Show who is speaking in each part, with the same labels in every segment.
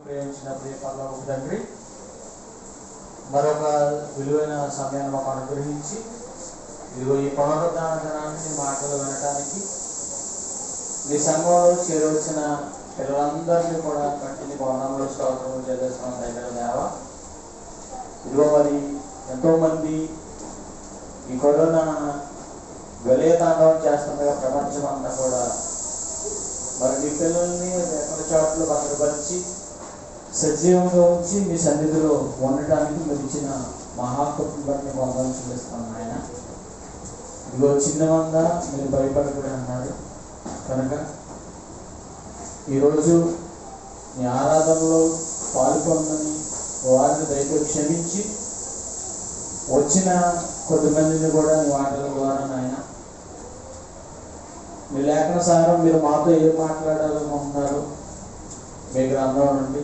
Speaker 1: ప్రేమించిన ప్రియ పరలోకపు తండ్రి, మరొక విలువైన సమయాన్ని మాకు అనుగ్రహించి ఇదిగో ఈ పునరుద్ధాన దినాన్ని మాటలు వినటానికి మీ సంఘంలో చేరవచ్చిన పిల్లలందరినీ కూడా కంటిని భవనంలో స్తోత్రం చేస్తున్నాం. దగ్గర దేవ, ఇదిగో మరి ఎంతోమంది ఈ కరోనా వెలయ తాండవం చేస్తుండగా ప్రపంచం అంతా కూడా మరి నీ పిల్లల్ని ఎక్కడ చోట్ల భద్రపరిచి సజీవంగా ఉంచి మీ సన్నిధిలో ఉండటానికి మీరు ఇచ్చిన మహాకృపని వందలు చూపిస్తున్నాను ఆయన. ఇదిగో చిన్నవంద మీరు భయపడకూడదు అన్నారు కనుక ఈరోజు మీ ఆరాధనలో పాల్గొందని వారిని దయతో క్షమించి వచ్చిన కొద్దిమందిని కూడా నీ మాటల ద్వారా నాయన మీ లేఖన సారం మీరు మాతో ఏం మాట్లాడాలనుకుంటున్నారు మీ గ్రంథం నుండి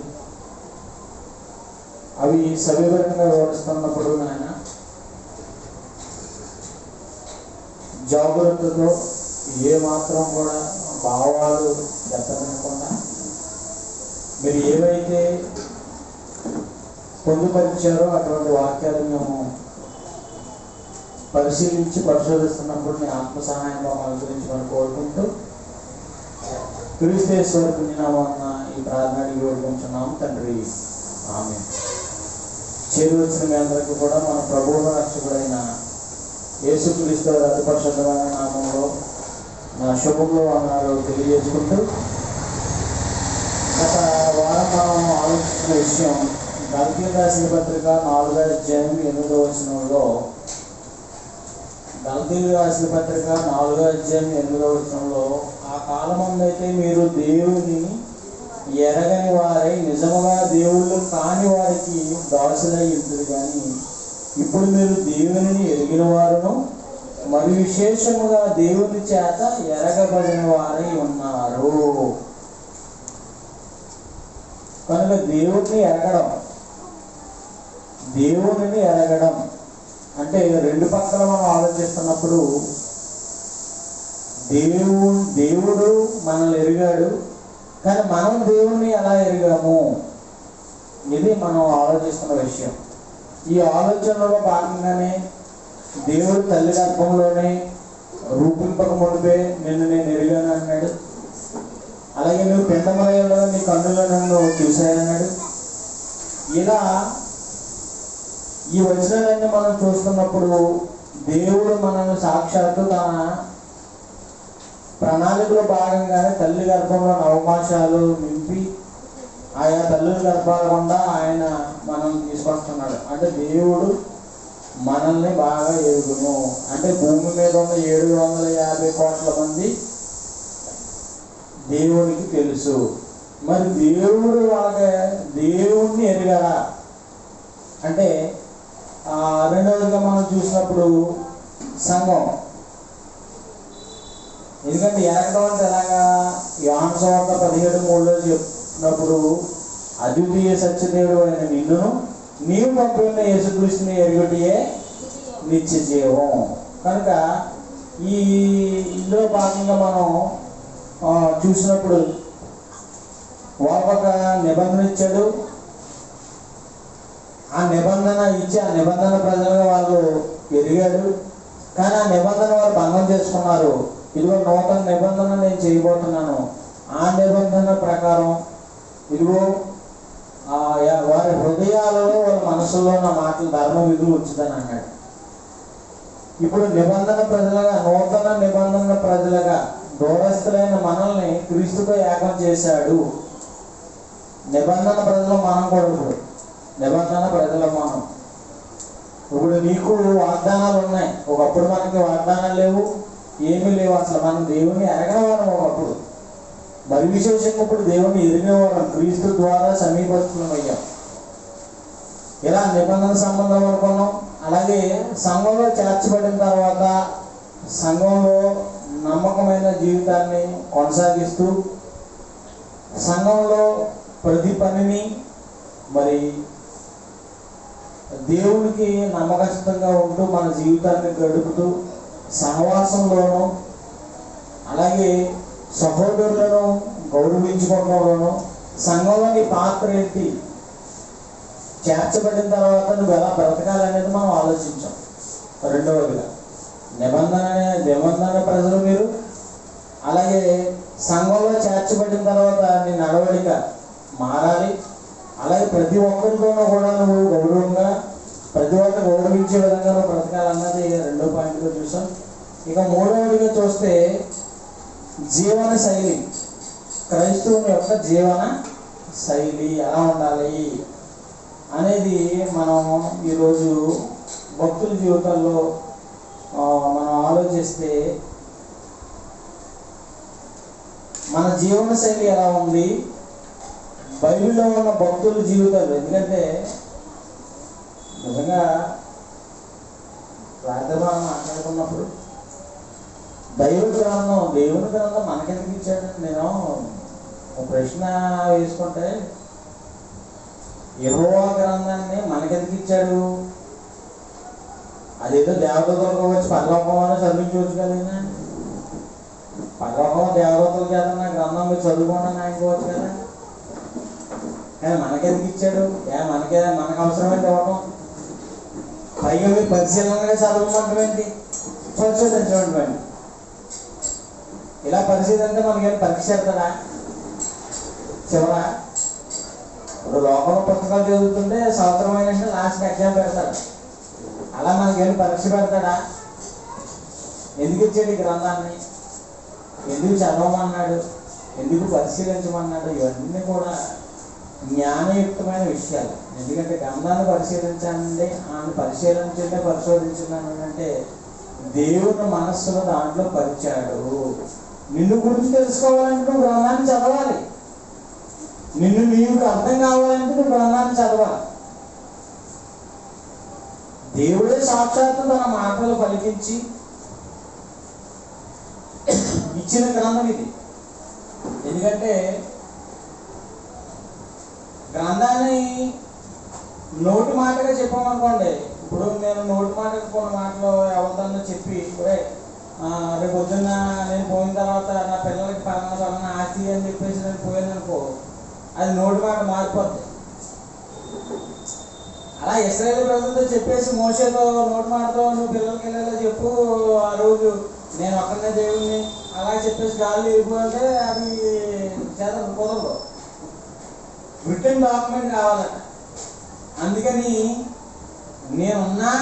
Speaker 1: అవి సవివరంగా వివరిస్తున్నప్పుడు నాయన జాగ్రత్తతో ఏ మాత్రం కూడా భావాలు దెబ్బతినకుండా మీరు ఏవైతే పొందుపరిచారో అటువంటి వాక్యాలను మేము పరిశీలించి పరిశోధిస్తున్నప్పుడు మీ ఆత్మ సహాయంలో అనుగ్రహించమని కోరుకుంటూ క్రీస్తేశ్వర పుణ్యనామాన్న ఈ ప్రార్థనకి వేడుకుంటున్నాము తండ్రి, ఆమేన్. చేరి వచ్చిన మీ అందరికీ కూడా మన ప్రభువు రక్షకుడైన యేసుక్రీస్తు అతి పరిశుద్ధమైన నామంలో నా శుభంలో అన్నారు తెలియజేసుకుంటూ గత వారం మనం ఆలోచించిన విషయం గల్తీయులకు రాసిన పత్రిక 4వ అధ్యాయం 8వ వచనంలో గల్తీయులకు రాసిన పత్రిక 4వ అధ్యాయం 8వ వచనంలో ఆ కాలమందైతే మీరు దేవుని ఎరగని వారై నిజముగా దేవుళ్ళు కాని వారికి దాసులై ఉంటుంది, కానీ ఇప్పుడు మీరు దేవుని ఎరిగిన వారును మరి విశేషముగా దేవుని చేత ఎరగబడిన వారై ఉన్నారు. కనుక దేవుని ఎరగడం అంటే రెండు పక్కల మనం ఆలోచిస్తున్నప్పుడు దేవుడు మనల్ని ఎరిగాడు, కానీ మనం దేవుణ్ణి ఎలా ఎరిగాము ఇది మనం ఆలోచిస్తున్న విషయం. ఈ ఆలోచనలో భాగంగానే దేవుడు తల్లి గర్భంలోనే రూపింపక మునిపే నిన్ను నేను ఎరిగాను అన్నాడు. అలాగే నువ్వు పిండమలయంలో నీ కన్నులో నన్ను చూశానన్నాడు. ఇలా ఈ వచనాలన్నీ మనం చూస్తున్నప్పుడు దేవుడు మనల్ని సాక్షాత్తు తన ప్రణాళికలో భాగంగానే తల్లి గర్భంలో నవమాసాలు నింపి ఆయా తల్లి గర్భాల గుండా ఆయన మనం తీసుకొస్తున్నాడు. అంటే దేవుడు మనల్ని బాగా ఎరుగును. అంటే భూమి మీద ఉన్న 750 కోట్ల మంది దేవునికి తెలుసు. మరి దేవుడు దేవుణ్ణి ఎరగడా అంటే రెండవదిగా మనం చూసినప్పుడు సంఘం. ఎందుకంటే ఎరగడం అంటే ఎలాగా? యోహాను సువార్త 17:3 చెప్పినప్పుడు అద్వితీయ సత్యదేవుడు అయిన నిన్నును నీవు పంపిన యేసుక్రీస్తుని ఎరుగుటియే నిత్య జీవం. కనుక ఇందులో భాగంగా మనం చూసినప్పుడు వాళ్ళొక నిబంధన ఇచ్చాడు. ఆ నిబంధన ఇచ్చి ఆ నిబంధన ప్రజలుగా వాళ్ళు ఎరిగాడు, కానీ ఆ నిబంధన వారు భంగం చేసుకున్నారు. ఇదిగో నూతన నిబంధన నేను చేయబోతున్నాను, ఆ నిబంధన ప్రకారం ఇదిగో వారి హృదయాలలో వాళ్ళ మనసులో నా మాటలు ధర్మ విధులు ఉంచుదని అన్నాడు. ఇప్పుడు నిబంధన ప్రజలుగా నూతన నిబంధన ప్రజలుగా దూరస్తులైన మనల్ని క్రీస్తుతో ఏకం చేశాడు. నిబంధన ప్రజలు మనం కూడా నిబంధన ప్రజల మనం. ఇప్పుడు నీకు వాగ్దానాలు ఉన్నాయి, ఒకప్పుడు మనకి వాగ్దానాలు లేవు, ఏమీ లేవు, అసలు మనం దేవుణ్ణి ఎరగనవాళ్ళం ఒకప్పుడు. మరి విశేషంగా ఇప్పుడు దేవుణ్ణి ఎరిగినవాళ్ళం, క్రీస్తు ద్వారా సమీపస్తులమయ్యాం. ఇలా నిబంధన సంబంధం అనుకున్నాం. అలాగే సంఘంలో చేర్చబడిన తర్వాత సంఘంలో నమ్మకమైన జీవితాన్ని కొనసాగిస్తూ సంఘంలో ప్రతి పనిని మరి దేవునికి నమ్మకస్తుతంగా ఉంటూ మన జీవితాన్ని గడుపుతూ సహవాసంలోనూ అలాగే సహోదరులను గౌరవించుకోవడంలోనూ సంఘంలో నీ పాత్ర ఏంటి, చేర్చబడిన తర్వాత నువ్వు ఎలా బ్రతకాలనేది మనం ఆలోచించాం. రెండవదిగా నిబంధన ప్రజలు మీరు, అలాగే సంఘంలో చేర్చబడిన తర్వాత నీ నడవడిక మారాలి. అలాగే ప్రతి ఒక్కరితోనూ కూడా నువ్వు గౌరవంగా, ప్రతి ఒక్కరు గౌరవించే విధంగా నువ్వు బ్రతకాలన్నది రెండో పాయింట్గా చూసాం. ఇక మూడవదిగా చూస్తే జీవన శైలి, క్రైస్తవుని యొక్క జీవన శైలి ఎలా ఉండాలి అనేది మనం ఈరోజు భక్తుల జీవితాల్లో మనం ఆలోచిస్తే మన జీవన శైలి ఎలా ఉంది, బైబిల్లో ఉన్న భక్తుల జీవితాలు. ఎందుకంటే నిజంగా రాత్రి మాట్లాడుకున్నప్పుడు దేవుని గ్రంథం మనకెందుకు ఇచ్చాడు? నేను ఒక ప్రశ్న వేసుకుంటే, యెహోవా గ్రంథాన్ని మనకెందుకు ఇచ్చాడు? అదేదో దేవదూతలకు వచ్చి పరలోకంలో చదివించవచ్చు కదా. పరలోకం దేవదూతలు చేత నా గ్రంథం మీరు చదువుకోండి ఆయనకోవచ్చు కదా. కానీ మనకెందుకు ఇచ్చాడు? మనకు అవసరమైతే ఇవ్వటం, పైగా మీరు పరిశీలనగా చదవమంటాం ఏంటి, పరిశోధించడం ఏంటి? ఇలా పరిశీలింటే మనకేం పరీక్ష పెడతాడా చివరా? ఇప్పుడు లోకంలో పుస్తకాలు చదువుతుంటే సంవత్సరం అయినంటే లాస్ట్ ఎగ్జామ్ పెడతాడు. అలా మనకేం పరీక్ష పెడతాడా? ఎందుకు ఇచ్చాడు ఈ గ్రంథాన్ని? ఎందుకు చదవమన్నాడు? ఎందుకు పరిశీలించమన్నాడు? ఇవన్నీ కూడా జ్ఞానయుక్తమైన విషయాలు. ఎందుకంటే గ్రంథాన్ని పరిశీలించండి, ఆమె పరిశోధించండి అంటే దేవుని మనస్సును దాంట్లో పరిచాడు. నిన్ను గురించి తెలుసుకోవాలంటే నువ్వు గ్రంథాన్ని చదవాలి. నీకు అర్థం కావాలంటే నువ్వు గ్రంథాన్ని చదవాలి. దేవుడే సాక్షాత్తు తన మాటలు పలికించి ఇచ్చిన గ్రంథం ఇది. ఎందుకంటే గ్రంథాన్ని నోటి మాటగా చెప్పామనుకోండి, ఇప్పుడు నేను నోటి మాటగా కొన్ని మాటలు ఎవరిదన్నా చెప్పి రేపు పొద్దున్న నేను పోయిన తర్వాత నా పిల్లలకి పలానా ఆస్తి అని చెప్పేసి నేను పోయాననుకో, అది నోటి మాట మారిపోద్ది. అలా ఇశ్రాయేలు ప్రజలతో చెప్పేసి మోషేతో నోటి మాటతో నువ్వు పిల్లలకి వెళ్ళేలా చెప్పు, ఆ రోజు నేను ఒక్కనే దేవుడిని అలా చెప్పేసి గాలి వెళ్ళిపోతే అది చేత కుదరదు. రిటర్న్ డాక్యుమెంట్ కావాలట. అందుకని నేనున్నా,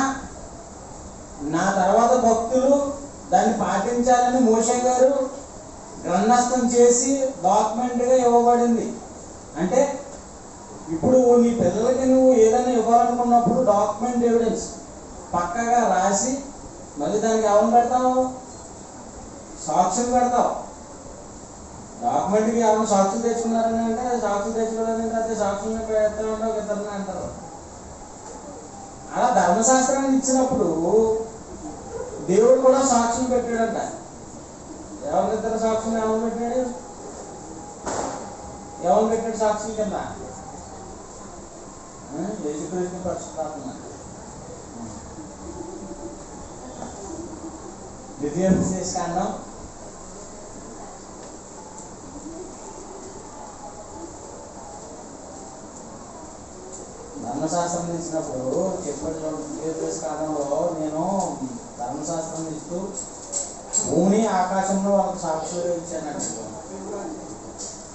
Speaker 1: నా తర్వాత భక్తులు దాన్ని పాటించాలని మోషే గారు గ్రంథస్థం చేసి డాక్యుమెంట్గా ఇవ్వబడింది. అంటే ఇప్పుడు నీ పిల్లలకి నువ్వు ఏదైనా ఇవ్వాలనుకున్నప్పుడు డాక్యుమెంట్ ఎవిడెన్స్ పక్కాగా రాసి మళ్ళీ దానికి ఎవరు పెడతావు? సాక్షులు పెడతావు. డాక్యుమెంట్కి ఎవరైనా సాక్షులు తెచ్చుకున్నారని అంటే సాక్షులు తెచ్చుకోవాలని అంటే సాక్షుల్ని పెడతా ఉండవు, ఇతరులని అంటారు. అలా ధర్మశాస్త్రాన్ని ఇచ్చినప్పుడు దేవుడు కూడా సాక్షులు పెట్టాడంట. ఎవరిద్దరు సాక్షులు ఎవరు పెట్టాడు? ఎవరు పెట్టాడు సాక్షుల కింద? యేసుక్రీస్తు పరిశుద్ధాత్మ. ద్వితీయోపదేశకాండం 'ధర్మశాస్త్రం ఇచ్చినప్పుడు చెప్పాడు. ద్వితీయోపదేశకాండంలో నేను ధర్మశాస్త్రం ఇస్తూ భూమిని ఆకాశంలో వాళ్ళకి సాక్షులుగా ఇచ్చానంట.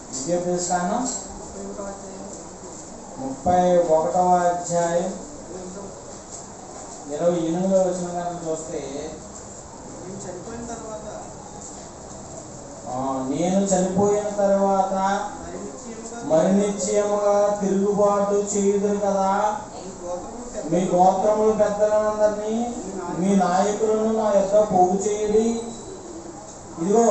Speaker 1: ద్వితీయోపదేశకాండం 31వ అధ్యాయం 28వ వచనం కనుక చూస్తే, నేను చనిపోయిన తర్వాత మరి నిశ్చయముగా తిరుగుబాటు చేయుదురు కదా, మీ గోత్రములు పెద్దలందరినీ మీ నాయకులను నా యొక్క పోగు చేయడి. ఇదిగో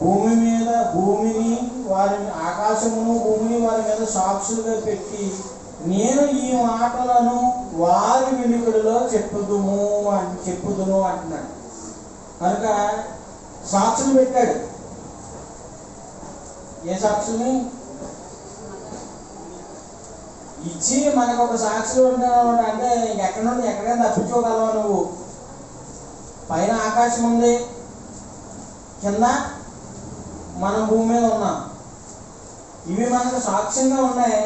Speaker 1: భూమిని వారిని, ఆకాశమును భూమిని వారి మీద సాక్షులుగా పెట్టి నేను ఈ మాటలను వారి వినికిడిలో చెప్పుదును అంటున్నాడు. కనుక సాక్షులు పెట్టాడు. ఏ సాక్షుల్ని ఇచ్చి మనకు ఒక సాక్షులు ఉంటాను అంటే ఇంకెక్కడి నుండి ఎక్కడికైనా తప్పించుకోగలవా నువ్వు? పైన ఆకాశం ఉంది, కింద మనం భూమి మీద ఉన్నాం. ఇవి మనకు సాక్ష్యంగా ఉన్నాయి.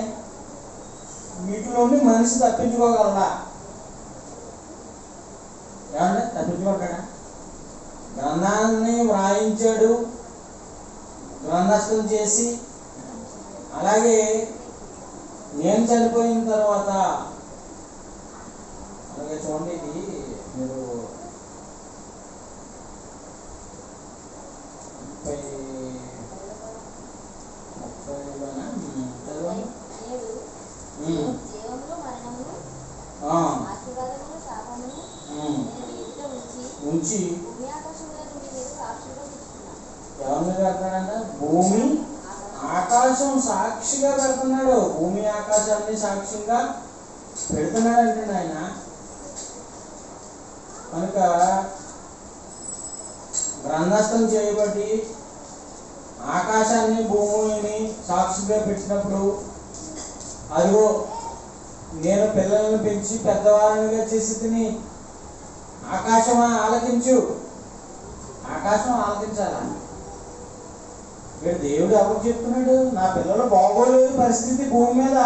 Speaker 1: వీటిలోని మనిషి తప్పించుకోగలరా? ఏమంటే తప్పించుకుంటాడా? గ్రంథాన్ని వ్రాయించాడు, గ్రంథస్థం చేసి, అలాగే నేను చనిపోయిన తర్వాత, అలాగే చూడండి, ఇది మీరు 30లోనా చదవండి. ఉంచి ఎవరిని పెడతాడంట? భూమి ఆకాశం సాక్షిగా పెడుతున్నాడు. భూమి ఆకాశాన్ని సాక్షిగా పెడుతున్నాడు అంటే ఆయన. కనుక గ్రంథస్థం చేయబట్టి ఆకాశాన్ని భూమిని సాక్షిగా పెట్టినప్పుడు, అదిగో నేను పిల్లలను పెంచి పెద్దవారినిగా చేసి తిని, ఆకాశం ఆలకించు. ఆకాశం ఆలకించాలా? ఇక్కడ దేవుడు ఎవరు చెప్తున్నాడు? నా పిల్లలు బాగోలేదు పరిస్థితి భూమి మీద,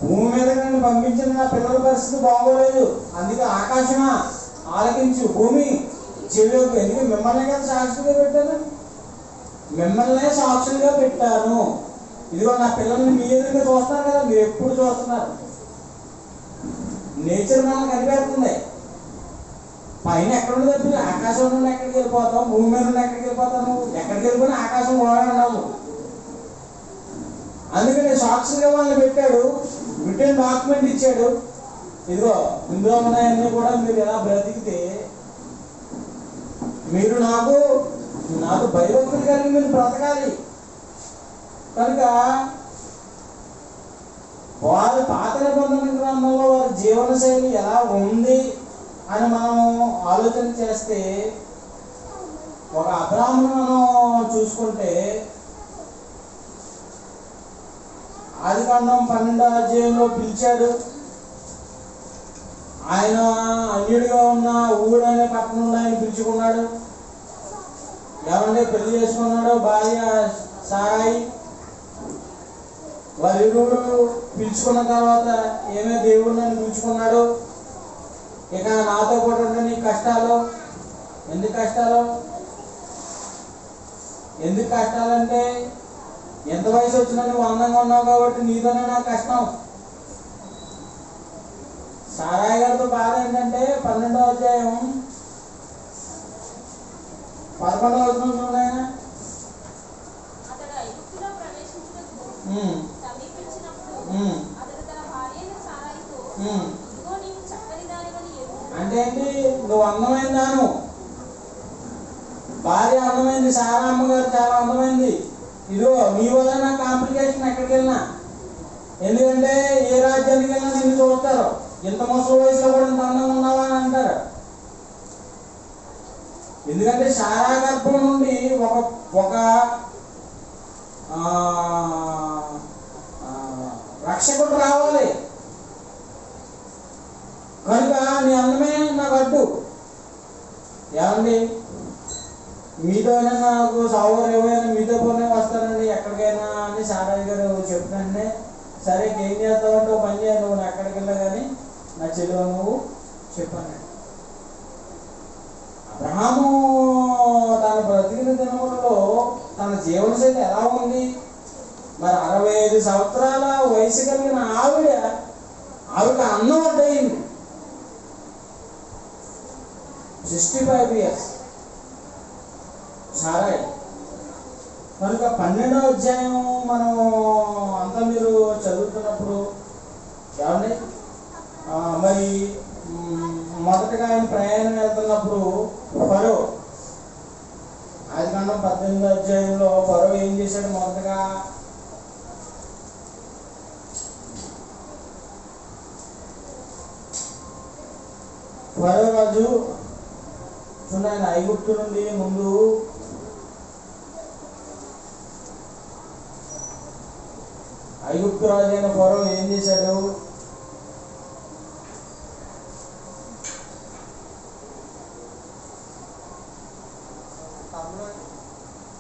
Speaker 1: భూమి మీద నన్ను పంపించిన నా పిల్లల పరిస్థితి బాగోలేదు, అందుకే ఆకాశమా ఆలకించు, భూమి చెవిలోకి. ఎందుకు? మిమ్మల్ని కదా సాక్షిగా పెట్టాను, మిమ్మల్నే సాక్షులుగా పెట్టాను. ఇదిగో నా పిల్లల్ని మీ ఎదురుగా చూస్తున్నారు కదా, మీరు ఎప్పుడు చూస్తున్నారు. నేచర్ మనకు కనిపెడుతుంది. పైన ఎక్కడ తప్పి ఆకాశం నుండి ఎక్కడికి వెళ్ళిపోతాం, భూమి మీద నుండి ఎక్కడికి వెళ్ళిపోతాను, ఎక్కడికి వెళ్ళిపోయినా ఆకాశం ఉన్నాము. అందుకని సాక్షులుగా వాళ్ళని పెట్టాడు, రిటర్న్ డాక్యుమెంట్ ఇచ్చాడు. ఇదిగో ఇందులో ఉన్నాయన్నీ కూడా మీరు ఎలా బ్రతికితే మీరు నాకు భయభక్తులు కలిగి మీరు బ్రతకాలి. కనుక వారి పాత నిబంధన గ్రంథంలో వారి జీవన శైలి ఎలా ఉంది అని మనం ఆలోచన చేస్తే, ఒక అబ్రాహామును మనం చూసుకుంటే ఆదికాండం 12వ అధ్యాయంలో పిలిచాడు. ఆయన అన్యుడిగా ఉన్న ఊరు అనే పట్టణంలో ఆయన పిలుచుకున్నాడు. ఏమంటే పెళ్లి చేసుకున్నాడు భార్య సారాయి. వారిరువురు పిలుచుకున్న తర్వాత ఏమే దేవుడు నన్ను పిలుచుకున్నాడు, ఇక నాతో పాటు ఉంటే నీ కష్టాలు. ఎందుకు కష్టాలు? ఎందుకు కష్టాలంటే, ఎంత వయసు వచ్చినా నువ్వు అందంగా ఉన్నావు కాబట్టి నీతోనే నాకు కష్టం. సారాయి గారితో బాధ ఏంటంటే 12వ అధ్యాయం 11వ వచనం చూడండి. ఆయన అంటే ఏంటి? నువ్వు అందమైన దాను, భార్య అందమైంది, సారా అమ్మగారు చాలా అందమైంది. ఇదిగో నీ వల్ల నా కాంప్లికేషన్ ఎక్కడికి వెళ్ళినా, ఎందుకంటే ఏ రాజ్యానికి వెళ్ళినా నిన్ను చూస్తారు, ఇంత ముసలి వయసులో కూడా ఇంత అందంగా ఉన్నావా అని అంటారు. ఎందుకంటే సారా గర్భం నుండి ఒక రక్షకుడు రావాలి. కనుక నీ అందమే నాకు అడ్డు. ఏమండి, మీతోనే నాకు సావర్ ఏమైనా మీతో పోనే వస్తానండి ఎక్కడికైనా అని సారాయి గారు చెప్తానంటే, సరే ఏం చేస్తావంటే ఓ పని చేయాలి, నువ్వు ఎక్కడికి వెళ్ళా కానీ నా చెల్లె నువ్వు చెప్పానండి. అబ్రహాము తన బ్రతికిన దినములలో తన జీవనశైలి ఎలా ఉంది? మరి 65 సంవత్సరాల వయసు కలిగిన ఆవిడ అన్నం అడ్డయింది. 65 years సారాయి. కనుక 12వ అధ్యాయం మనం అంతా మీరు చదువుతున్నప్పుడు ఏమండి, మరి మొదటగా ఆయన ప్రయాణం వెళ్తున్నప్పుడు ఫరో, ఆదికాండం 18వ అధ్యాయంలో ఫరో ఏం చేశాడు? మొదటగా ఫరో రాజు చూడండి, ఆయన ఐగుప్తు నుండి ముందు ఐగుప్తు రాజు అయిన ఫరో ఏం చేశాడు?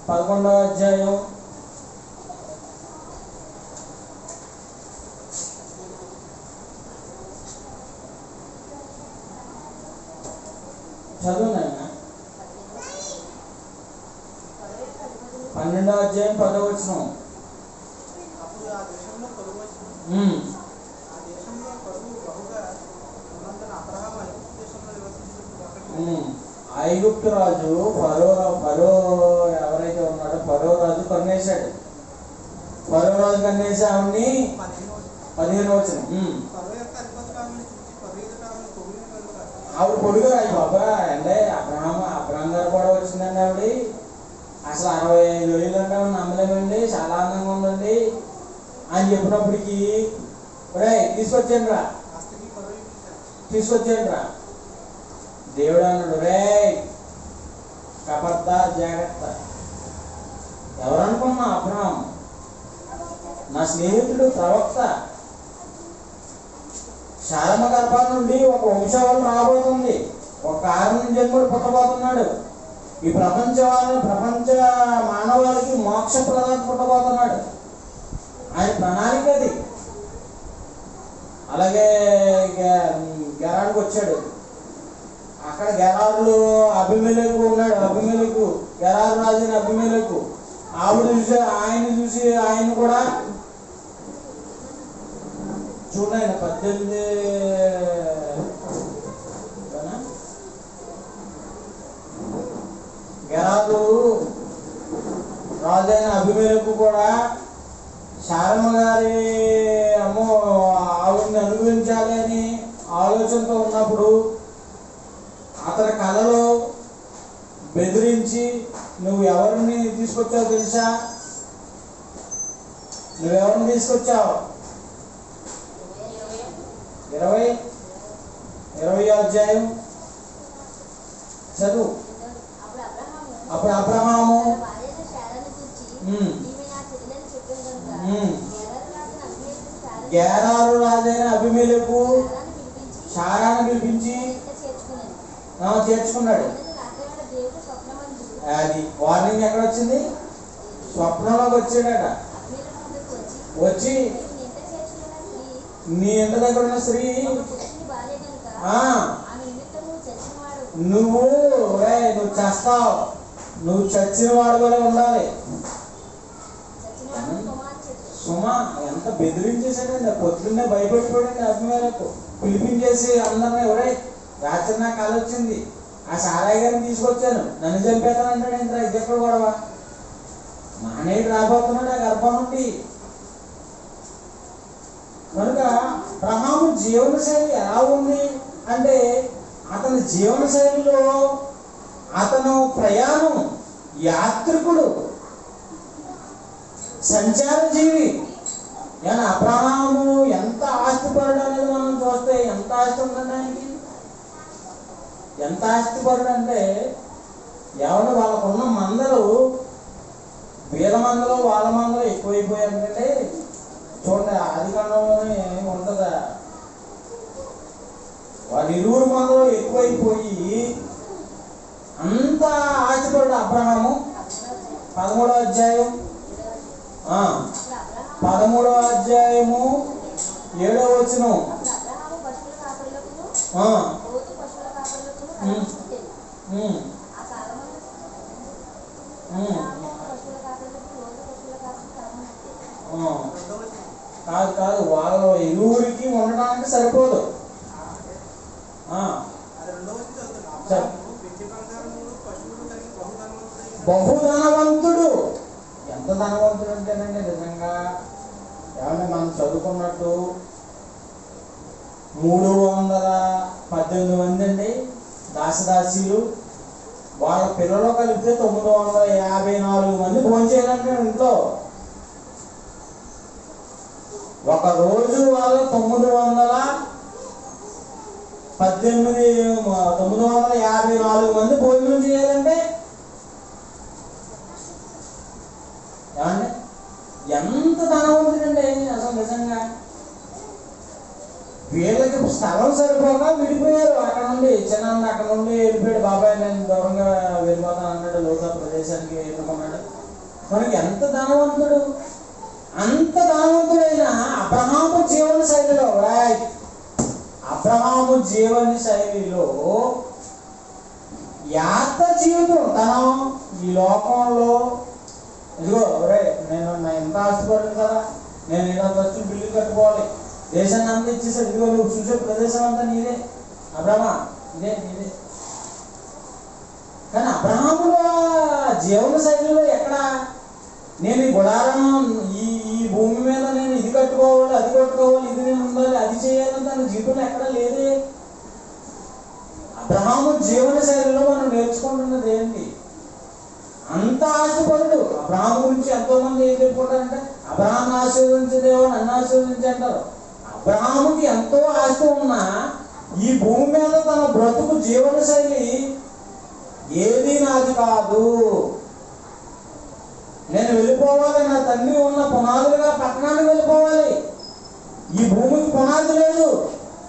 Speaker 1: 11వ అధ్యాయం చదువునైనా 12వ అధ్యాయం 10వ వచనం.
Speaker 2: అప్పుడు ఆ దేశంలో కరువు వచ్చింది. ఆ దేశంలో కరువు బహుగా ఉన్నందున అబ్రహాము ఐగుప్తు దేశంలో నివసించుటకు అక్కడికి
Speaker 1: ఐగుప్తు రాజు ఫరో ఎవరైతే ఉన్నాడో ఫరో రాజు కన్నేశాడు. ఫరో రాజు కన్నేసి ఆవిడ్ని 15వ వచనం.
Speaker 2: ఫరో యొక్క అధిపతులు ఆమెను చూసి ఫరో ఎదుట ఆమెను పొగిడిన కనుక
Speaker 1: ఆవిడ పొడుగు రాజు బాబా అంటే అబ్రహాం గారు కూడా వచ్చిందండి ఆవిడ. అసలు 65 అంటే నమ్మలేమండి, చాలా అందంగా ఉందండి అని చెప్పినప్పటికీ ఒరే తీసుకొచ్చాను రా,
Speaker 2: ఆ స్త్రీ ఫరో పిలిచాడు.
Speaker 1: తీసుకొచ్చాను రా. దేవుడు అన్నాడు, రే కపర్దా జాగ్రత్త. ఎవరనుకున్నా అబ్రహాం నా స్నేహితుడు ప్రవక్త. శారమ గర్భం నుండి ఒక వంశావళి రాబోతుంది, ఒక కారణం జన్ముడు పుట్టబోతున్నాడు. ఈ ప్రపంచ మానవాళికి మోక్ష ప్రదాత పుట్టబోతున్నాడు. ఆయన ప్రణాళిక అది. అలాగే గెరాడుకు వచ్చాడు. అక్కడ గెరారులు అభిమేలెకు ఉన్నాడు. గెరారు రాజుని అభిమేలెకు ఆవిడ చూసి ఆయన కూడా చూడండి 18 గెరారు రాజు అయిన అభిమేలెకు కూడా శారమ్మ గారి ఆవిడని అనుభవించాలి అని ఆలోచనతో ఉన్నప్పుడు అతని కళలో బెదిరించి నువ్వు ఎవరిని తీసుకొచ్చావు తెలుసా? నువ్వెవరిని తీసుకొచ్చావు? 20వ అధ్యాయం చదువు. అప్పుడు అబ్రహాము గెరారు రాజైన అబీమెలెకు శారాను పిలిపించి చేర్చుకున్నాడు. అది వార్నింగ్ ఎక్కడ వచ్చింది? స్వప్నంలోకి వచ్చాడట. వచ్చి నీ ఇంట దగ్గర ఉన్న స్త్రీ నువ్వు చేస్తావు, నువ్వు చచ్చిన వాడు కూడా ఉండాలి. సుమా ఎంత బెదిరించేసాడండి. పొద్దున్నే భయపడిపోయాడండి అభిమేలకు. పిలిపించేసి అందరినీ ఎవరై రాత్రి నాకు కళ వచ్చింది, ఆ సారాయి గారిని తీసుకొచ్చాను, నన్ను చంపేతానంటాడు. ఇంత ఇది ఎక్కడ గొడవ? మానేయుడు రాబోతున్నాడు ఆ గర్భం నుండి. కనుక అబ్రహాము జీవనశైలి ఎలా ఉంది అంటే అతని జీవనశైలిలో అతను ప్రయాణం యాత్రికుడు, సంచార జీవి. కానీ అబ్రహాము ఎంత ఆస్తిపరుడు అనేది మనం చూస్తే ఎంత ఆస్తి ఉందండి ఆయనకి. ఎంత ఆస్తిపరుడు అంటే ఎవరు వాళ్ళకున్న మందలు వీళ్ళ మందలు వాళ్ళ మందలు ఎక్కువైపోయారంటే చూడండి, ఆది కాలంలోనే ఉంటుందా వారి ఇరువురు మందలు ఎక్కువైపోయి అంత ఆస్తిపరుడు అబ్రహాము. 13వ అధ్యాయం 13వ అధ్యాయము 7వ వచనం. కాదు వాళ్ళ ఇరువురికి ఉండడానికి సరిపోదు. బహుధనవంతుడు. ఎంత ధనవంతుడు అంటేనండి నిజంగా ఏమన్నా మనం చదువుకున్నట్టు 318 మంది అండి దాసదాసీలు. వాళ్ళ పిల్లలు కలిపితే 954 మంది భోంచేయాలంటే ఇంట్లో. ఒక రోజు వాళ్ళు 954 మంది భోజనం చేయాలంటే ఏమండి ఎంత ధనవంతుడండి అసలు నిజంగా. వీళ్ళకి స్థలం సరిపోక విడిపోయారు. అక్కడ నుండి చిన్న అక్కడ నుండి వెళ్ళిపోయాడు. బాబాయ్ నేను దూరంగా వెళ్ళిపోతాను అన్నాడు, లోక ప్రదేశానికి వెళ్ళుకున్నాడు. మనకి ఎంత ధనవంతుడు. అంత ధనవంతుడైన అబ్రహాము జీవన శైలిలో యాత్ర జీవితం తను ఈ లోకంలో ఇదిగో ఒరే నేను నా ఎంత ఆస్తిపడుతుంది కదా, నేను ఇలా ఫస్ట్ బిల్లు కట్టుకోవాలి, దేశాన్ని అంతా ఇచ్చేసాడు, ఇదిగో నువ్వు చూసే ప్రదేశం అంతా నీదే అబ్రహమా, ఇదే నీదే. కానీ అబ్రహాముల జీవన శైలిలో ఎక్కడ నేను ఈ గుడారం ఈ ఈ భూమి మీద నేను ఇది కట్టుకోవాలి, అది కట్టుకోవాలి, ఇది నేను ఉండాలి, అది చేయాలని తన జీవితంలో ఎక్కడా లేదే. అబ్రహాము జీవన శైలిలో మనం నేర్చుకుంటున్నది ఏంటి? అంత ఆశపరుడు. అబ్రహాము గురించి ఎంతో మంది ఏం చెప్పుకుంటారంటే అబ్రహాం ఆశీర్వదించదేవో నన్ను ఆశీర్వదించి అంటారు. అబ్రహాముకి ఎంతో ఆశ ఉన్నా ఈ భూమి మీద తన బ్రతుకు జీవన శైలి ఏది నాది కాదు, నేను వెళ్ళిపోవాలి, నా తండ్రి ఉన్న పునాదులుగా పట్టణానికి వెళ్ళిపోవాలి, ఈ భూమికి పునాది లేదు,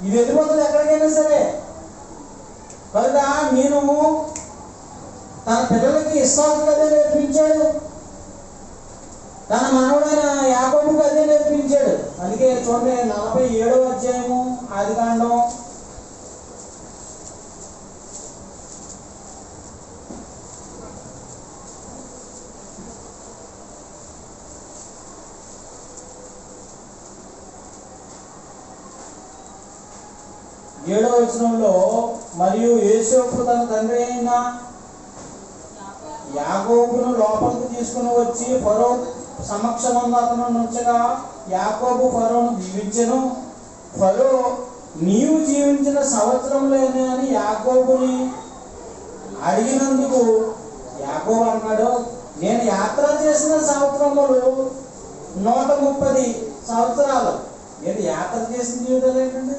Speaker 1: ఇది వెళ్ళిపోతుంది ఎక్కడికైనా సరే. కనుక నేను తన పిల్లలకి ఇస్సాకుకి అదే నేర్పించాడు, తన మనవడైన యాకోబుకి అదే నేర్పించాడు. అందుకే చూడండి 47వ అధ్యాయము ఆదికాండం 7వ వచనంలో, మరియు యోసేపు తన తండ్రి అయిన యాకోబును లోపలికి తీసుకుని వచ్చి ఫరో సమక్షమందు అతను నుంచగా యాకోబు ఫరోను దీవించెను. ఫరో నీవు జీవించిన సంవత్సరంలోనే అని యాకోబుని అడిగినందుకు యాకోబు అన్నాడు, నేను యాత్ర చేసిన సంవత్సరములు 130 సంవత్సరాలు. నేను యాత్ర చేసిన జీవితాలు ఏంటంటే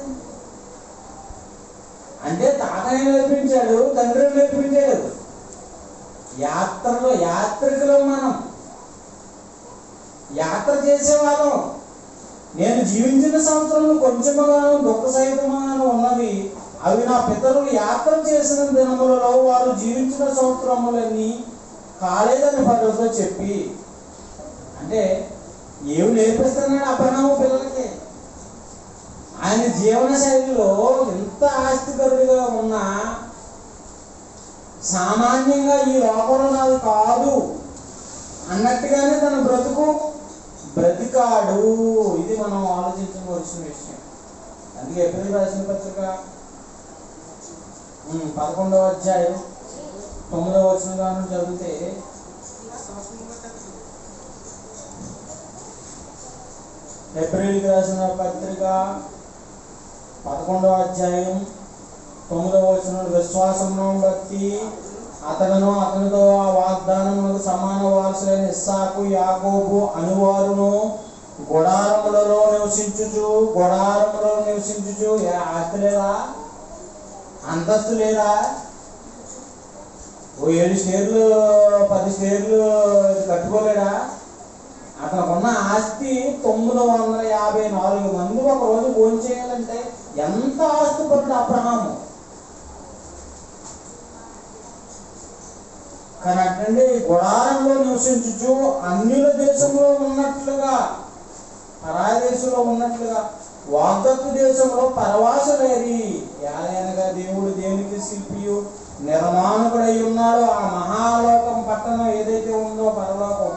Speaker 1: అంటే తాతయ్య నేర్పించాడు, తండ్రి నేర్పించాడు. యాత్రలో యాత్రికులు మనం, యాత్ర చేసేవాళ్ళం. నేను జీవించిన సంవత్సరంలో కొంచెముగాను దుఃఖ సహితముగాను ఉన్నవి, అవి నా పితరులు యాత్ర చేసిన దినములలో వారు జీవించిన సంవత్సరములన్నీ కాలేదని ఫరోతో చెప్పి, అంటే ఏమి నేర్పిస్తున్నాడు అబ్రహాము పిల్లలకి? ఆయన జీవన శైలిలో ఎంత ఆస్తికరుడిగా ఉన్నా సామాన్యంగా ఈ లోకంలో నాది కాదు అన్నట్టుగానే తన బ్రతికాడు. ఇది మనం ఆలోచించవలసిన విషయం. అందుకే ఎబ్రిల్ రాసిన పత్రిక 11వ అధ్యాయం 9వ వచనం చదివితే, ఏప్రిల్ రాసిన పత్రిక 11వ అధ్యాయం 9వ వచనం, విశ్వాసమును బట్టి అతను అతనితో ఆ వాగ్దానములకు సమాన వారసులైన ఇస్సాకు యాకోబు అనువారును గుడారములలో నివసించుచు ఆస్తి లేదా, అంతస్తు లేదా, ఓ 7 స్టేర్లు 10 స్టేర్లు కట్టుకోలేడా? అతనుకున్న ఆస్తి 954 మంది ఒక రోజు భోజనం చేయాలంటే ఎంత ఆస్తి పడ్డ అబ్రహాము. కానీ అట్లండి గుడారంలో నివసించుచు అన్యుల దేశంలో ఉన్నట్లుగా, పరాయ దేశంలో ఉన్నట్లుగా వాగ్దత్తు దేశంలో పరవాసులేరి, యాలయనగా దేవుడు దేవునికి శిల్పియు నిర్మాణకుడై ఉన్నాడు. ఆ మహాలోకం పట్టణం ఏదైతే ఉందో పరలోకం,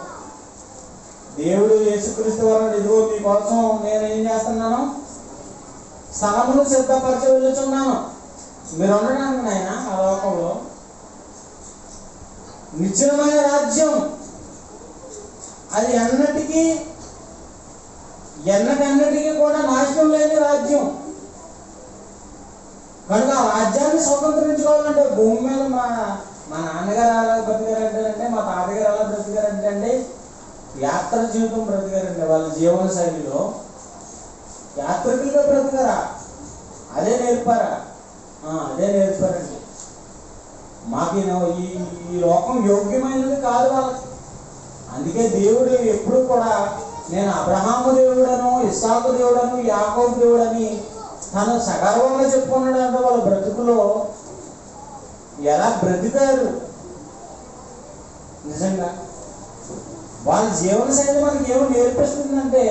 Speaker 1: దేవుడు యేసుక్రీస్తు వారు ఇదిగో మీకోసం నేను ఏం చేస్తున్నాను, స్థలమును సిద్ధపరచి వెళ్ళుచున్నాను, మీరు ఉండడానికి నాయన ఆ లోకంలో నిశ్చలమైన రాజ్యం, అది ఎన్నటికీ కూడా నాశనం లేని రాజ్యం. కనుక ఆ రాజ్యాన్ని స్వతంత్రించుకోవాలంటే భూమి మీద మా నాన్నగారు అలా బ్రతికారంటే, మా తాతగారు అలా బ్రతికారంటే అండి యాత్ర జీవితం బ్రతికారండి. వాళ్ళ జీవన శైలిలో యాత్రికులుగా బ్రతికారా? అదే నేర్పారండి. మాకు ఈ లోకం యోగ్యమైనది కాదు వాళ్ళకి. అందుకే దేవుడు ఎప్పుడు కూడా నేను అబ్రహాము దేవుడను, ఇస్సాకు దేవుడను, యాకోబు దేవుడని తను సగర్వంగా చెప్పుకున్నాడు. అంటే వాళ్ళ బ్రతుకులో ఎలా బ్రతికారు నిజంగా. వాళ్ళ జీవన శైలి మనకి ఏమో నేర్పిస్తుందంటే,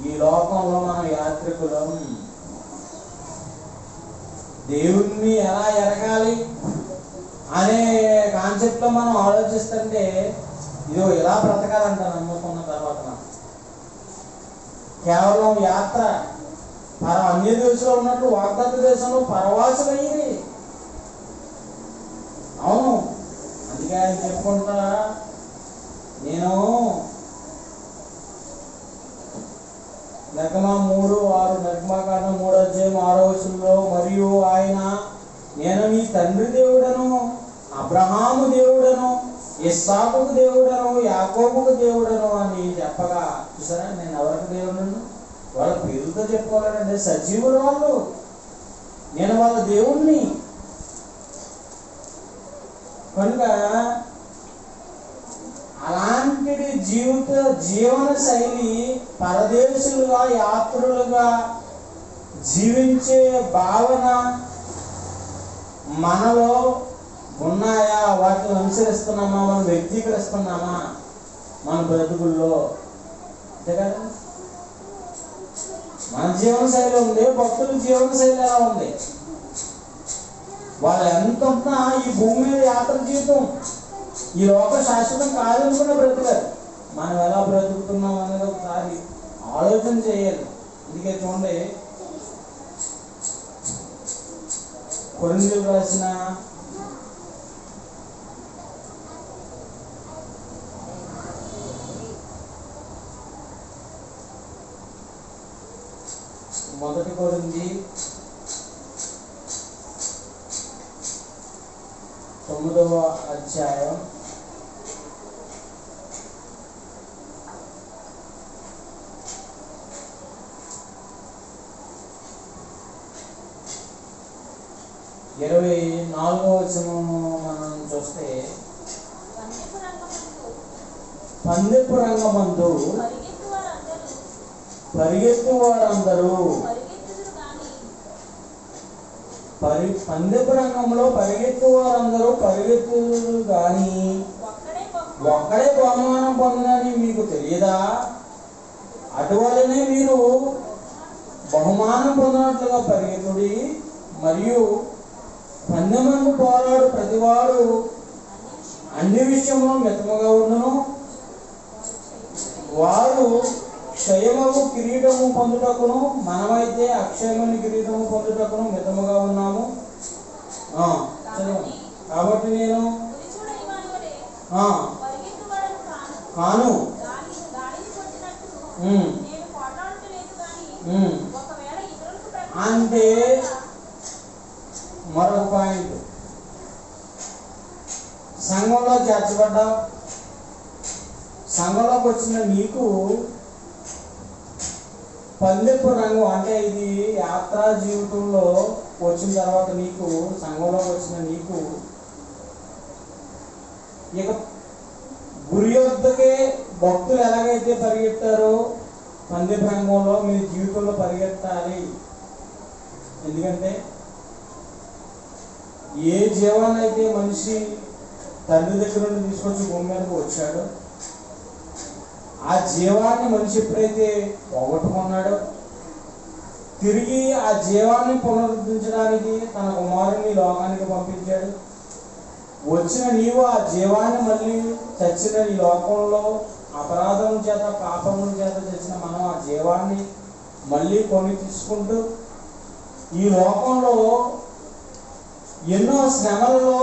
Speaker 1: ఈ లోకంలో మనం యాత్రికులం, దేవుణ్ణి ఎలా ఎరగాలి, అనే కాన్సెప్ట్లో మనం ఆలోచిస్తుంటే ఇది ఇలా బ్రతకాలంట నమ్ముకున్న తర్వాత కేవలం యాత్ర అన్య దేశంలో ఉన్నట్లు వాగ్దత్త దేశంలో పరవాసులయ్యి. అవును, అందుకే ఆయన చెప్పుకుంటా, నేను నిర్గమ 3:6 నిర్గమకాండం 3:6 మరియు ఆయన నేను నీ తండ్రి దేవుడను, అబ్రహాము దేవుడను, ఇస్సాకుకు దేవుడను, యాకోబుకు దేవుడను అని చెప్పగా చూసారా, నేను ఎవరికి దేవుడను? వాళ్ళ పేరుతో చెప్పుకోవాలంటే సజీవుల వాళ్ళు, నేను వాళ్ళ దేవుణ్ణి. కనుక అలాంటి జీవన శైలి పరదేశులుగా యాత్రులుగా జీవించే భావన మనలో ఉన్నాయా? వాటిని అనుసరిస్తున్నామా? మనం వ్యక్తీకరిస్తున్నామా మన బ్రతుకుల్లో? అంతే కదా. మన జీవన శైలి ఉంది, భక్తుల జీవన శైలి ఎలా ఉంది? వాళ్ళు ఎంత ఉన్నా ఈ భూమి మీద యాత్ర జీవితం, ఈ లోక శాశ్వతం కాదనుకున్న బ్రతుకారు. మనం ఎలా బ్రతుకుతున్నాం అనేది ఒకసారి ఆలోచన చేయాలి. అందుకే చూడండి, కొరింథీయులకు రాసిన మొదటి కొరింథీ 9వ అధ్యాయం 24వ వచనం మనం చూస్తే, పందెపు రంగమందు పరిగెత్తు వారందరూ పందెపు రంగంలో పరిగెత్తు వారందరూ పరిగెత్తురు గాని ఒక్కడే బహుమానం పొందనని మీకు తెలియదా? అటువలనే మీరు బహుమానం పొందినట్లుగా పరిగెత్తుడి. మరియు పందెమందు పోరాడు ప్రతివాడు అన్ని విషయంలో మితముగా ఉండును. వారు క్షయమగు కిరీటము పొందుటకును, మనమైతే అక్షయమని కిరీటము పొందుటకును మితముగా ఉన్నాము. కాబట్టి నేను కాను. అంటే మరొక పాయింట్, సంఘంలో చేర్చబడ్డా, సంఘంలోకి వచ్చిన నీకు పందెపు రంగం అంటే ఇది యాత్రా జీవితంలో వచ్చిన తర్వాత నీకు, సంఘంలోకి వచ్చిన నీకు ఇక గురి వద్దకే భక్తులు ఎలాగైతే పరిగెత్తారో పందెపు రంగంలో మీ జీవితంలో పరిగెత్తాలి. ఎందుకంటే ఏ జీవాన్ని అయితే మనిషి తండ్రి దగ్గర నుండి తీసుకొచ్చి భూమి మీదకి వచ్చాడో, ఆ జీవాన్ని మనిషి ఎప్పుడైతే పోగొట్టుకున్నాడో, తిరిగి ఆ జీవాన్ని పునరుద్ధరించడానికి తన కుమారుని లోకానికి పంపించాడు. వచ్చిన నీవు ఆ జీవాన్ని మళ్ళీ చచ్చిన ఈ లోకంలో అపరాధం చేత పాపముల చేత చచ్చిన మనం ఆ జీవాన్ని మళ్ళీ కొని తీసుకుంటూ ఈ లోకంలో ఎన్నో శ్రమలలో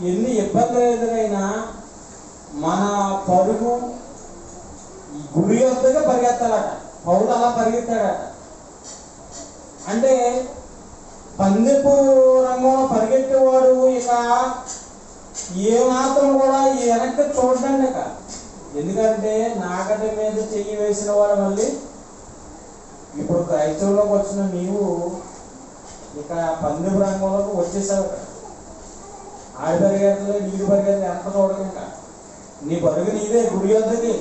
Speaker 1: ఎన్ని ఇబ్బందులు ఎదురైనా మన పరుగు గురి వద్దగా పరిగెత్తాలట. పౌలు అలా పరిగెత్తాడట. అంటే పందెపు రంగంలో పరిగెత్తేవాడు ఇక ఏమాత్రం కూడా వెనక్కి చూడండి. ఎందుకంటే నాగటి మీద చెయ్యి వేసిన వాడు మళ్ళీ ఇప్పుడు క్రైస్తవులోకి వచ్చిన నీవు ఇక పందెపు రంగంలోకి వచ్చేసావు. ఆడి పరిగెత్తలే, నీటి పరిగెత్తలే, ఎంత చూడదు. ఇంకా నీ పరుగు నీదే గుడి వద్దకి.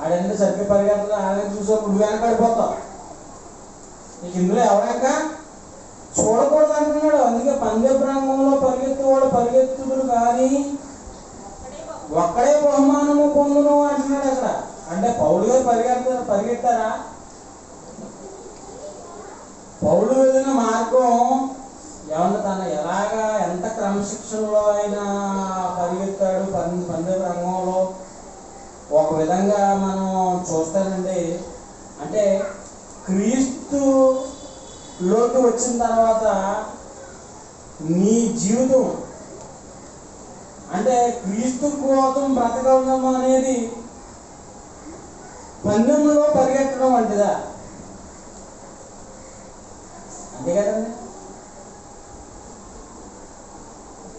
Speaker 1: ఆడంటే సరిగ్గా పరిగెత్తలే, ఆడని చూసావు నువ్వు వెనకడిపోతావు. నీకు ఇందులో ఎవరైనా చూడకూడదు అంటున్నాడు. అందుకే పందెపు రంగంలో పరిగెత్తేవాడు పరిగెత్తుడు కానీ ఒక్కడే బహుమానము పొందును అంటున్నాడు అక్కడ. అంటే పౌలు గారు పరిగెత్తారా? పౌలు వెళ్ళిన మార్గం ఏమన్నా తన ఎలాగా ఎంత క్రమశిక్షణలో ఆయన పరిగెత్తాడు పందెం రంగంలో ఒక విధంగా మనం చూస్తానండి. అంటే క్రీస్తులోకి వచ్చిన తర్వాత నీ జీవితం అంటే క్రీస్తు కోసం బ్రతకడం అనేది పందెంలో పరిగెత్తడం వంటిదా? అంతే కదండి.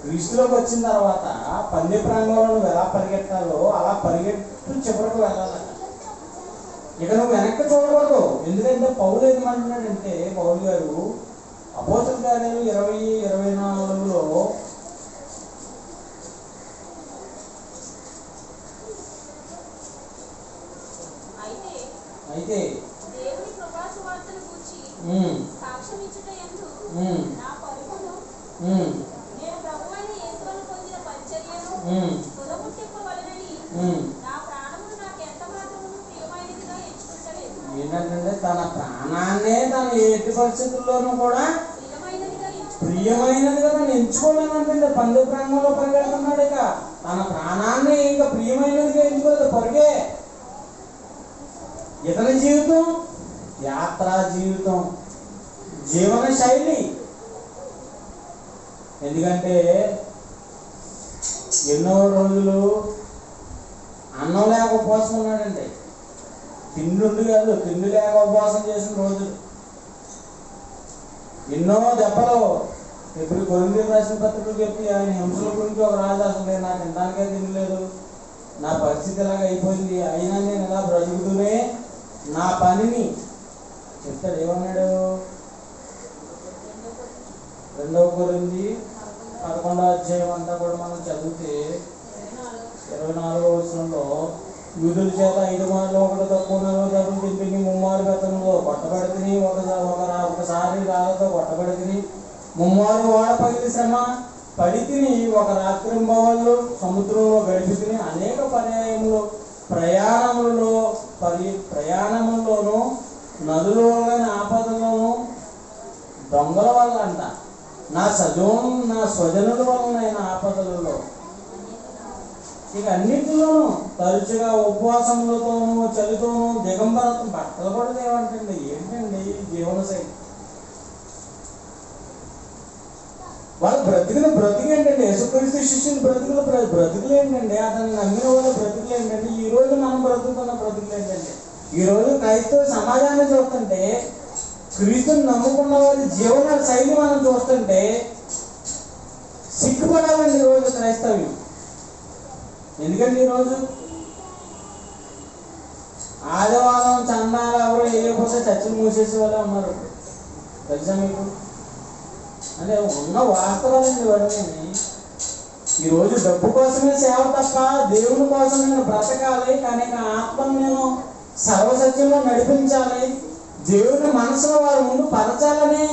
Speaker 1: క్రీస్తులోకి వచ్చిన తర్వాత పందె ప్రాంగంలో నువ్వు ఎలా పరిగెత్తాలో అలా పరిగెత్తు చివరకు వెళ్ళాలి. ఇక నువ్వు వెనక్కి చూడకూడదు. ఎందుకంటే పౌలు ఏమంటున్నాడంటే, పౌలు గారు అపోస్తలుల కార్యాలు 20:24లో అయితే
Speaker 3: దేవుని కృపా సువార్తను గూర్చి సాక్ష్యం ఇచ్చుట యందు నా పరుగును నేను ప్రభువైన యేసువలన పొందిన పరిచర్యను పునఃపుట్టింపవలెనని నా ప్రాణమును నాకు ఎంత మాత్రమును ప్రియమైనదిగా ఎంచుకుంటలేదు.
Speaker 1: ఏంటంటే తన ప్రాణాన్నే తన ఎట్టి పరిస్థితుల్లోనూ కూడా ప్రియమైనదిగా నేను ఎంచుకోలేనంటే పందె ప్రాంగంలో పరిగెడుతున్నాడు. ఇక తన ప్రాణాన్ని ఇంకా ప్రియమైనదిగా ఎంచుకోలేదు. పరిగే ఇతని జీవితం యాత్రా జీవితం, జీవన శైలి. ఎందుకంటే ఎన్నో రోజులు అన్నం లేక ఉపవాసం ఉన్నాడండి. తిండి కాదు, తిండి లేక ఉపవాసం చేసిన రోజులు ఎన్నో దెబ్బలు. ఇప్పుడు కొరింథీయులకు రాసిన పత్రికలు చెప్పి ఆయన హింసల గురించి ఒక రాజు అసలు నేను నాకు తినడానికే తినలేదు, నా పరిస్థితి ఇలాగ అయిపోయింది, అయినా నేను ఇలా బ్రతుకుతూనే నా పనిని చెప్తాడు. ఏమన్నాడు? 2 కొరింథీ 11వ అధ్యాయం అంతా కూడా మనం చదివితే 24వ వచనంలో యూదుల చేత 5 మార్లు ఒకటి తక్కువ 40 దెబ్బలు తింపిని, 3 మార్లు గతంలో కొట్టబడితిని, ఒకసారి రాళ్ళతో కొట్టబడితిని, 3 మార్లు ఓడ పగిలి శ్రమ పడితిని, ఒక రాత్రింబవళ్ళు సముద్రంలో గడిపితిని, అనేక పర్యాయములు ప్రయాణముల్లోనూ నదుల వల్ల ఆపదలోను దొంగల వల్ల అంట, నా స్వజనుల వలన ఆపదలలో, ఇక అన్నింటిలోనూ తరచుగా ఉపవాసములతోనూ చలితోనూ దిగంబరత్వం. బట్టలు కూడా ఏమంటండి, ఏంటండి జీవనశైలి? వాళ్ళు బ్రతుకులు ఏంటండి? యేసుక్రీస్తు శిష్యుని బ్రతుకులు ఏంటండి? అతన్ని నమ్మిన వాళ్ళ బ్రతుకులు ఏంటండి? ఈ రోజు మనం బ్రతుకుతున్న బ్రతుకులు ఏంటండి? ఈ రోజు క్రైస్తవ సమాజాన్ని చూస్తుంటే, క్రీస్తుని నమ్ముకున్న వారి జీవన శైలి మనం చూస్తుంటే సిగ్గుపడాలండి ఈరోజు క్రైస్తవ్యం. ఎందుకంటే ఈరోజు ఆదివారం చందాలు ఎవరు వేయకపోతే చర్చలు మూసేసే వాళ్ళే ఉన్నారు. తెలుసా మీకు? అంటే ఉన్న వాస్తవాలండి వాడిని. ఈరోజు డబ్బు కోసమే సేవ తప్ప దేవుని కోసం నేను బ్రతకాలి, కానీ ఆత్మను నేను సర్వసత్యంలో నడిపించాలి, దేవుని మనసులో వారి ముందు పరచాలని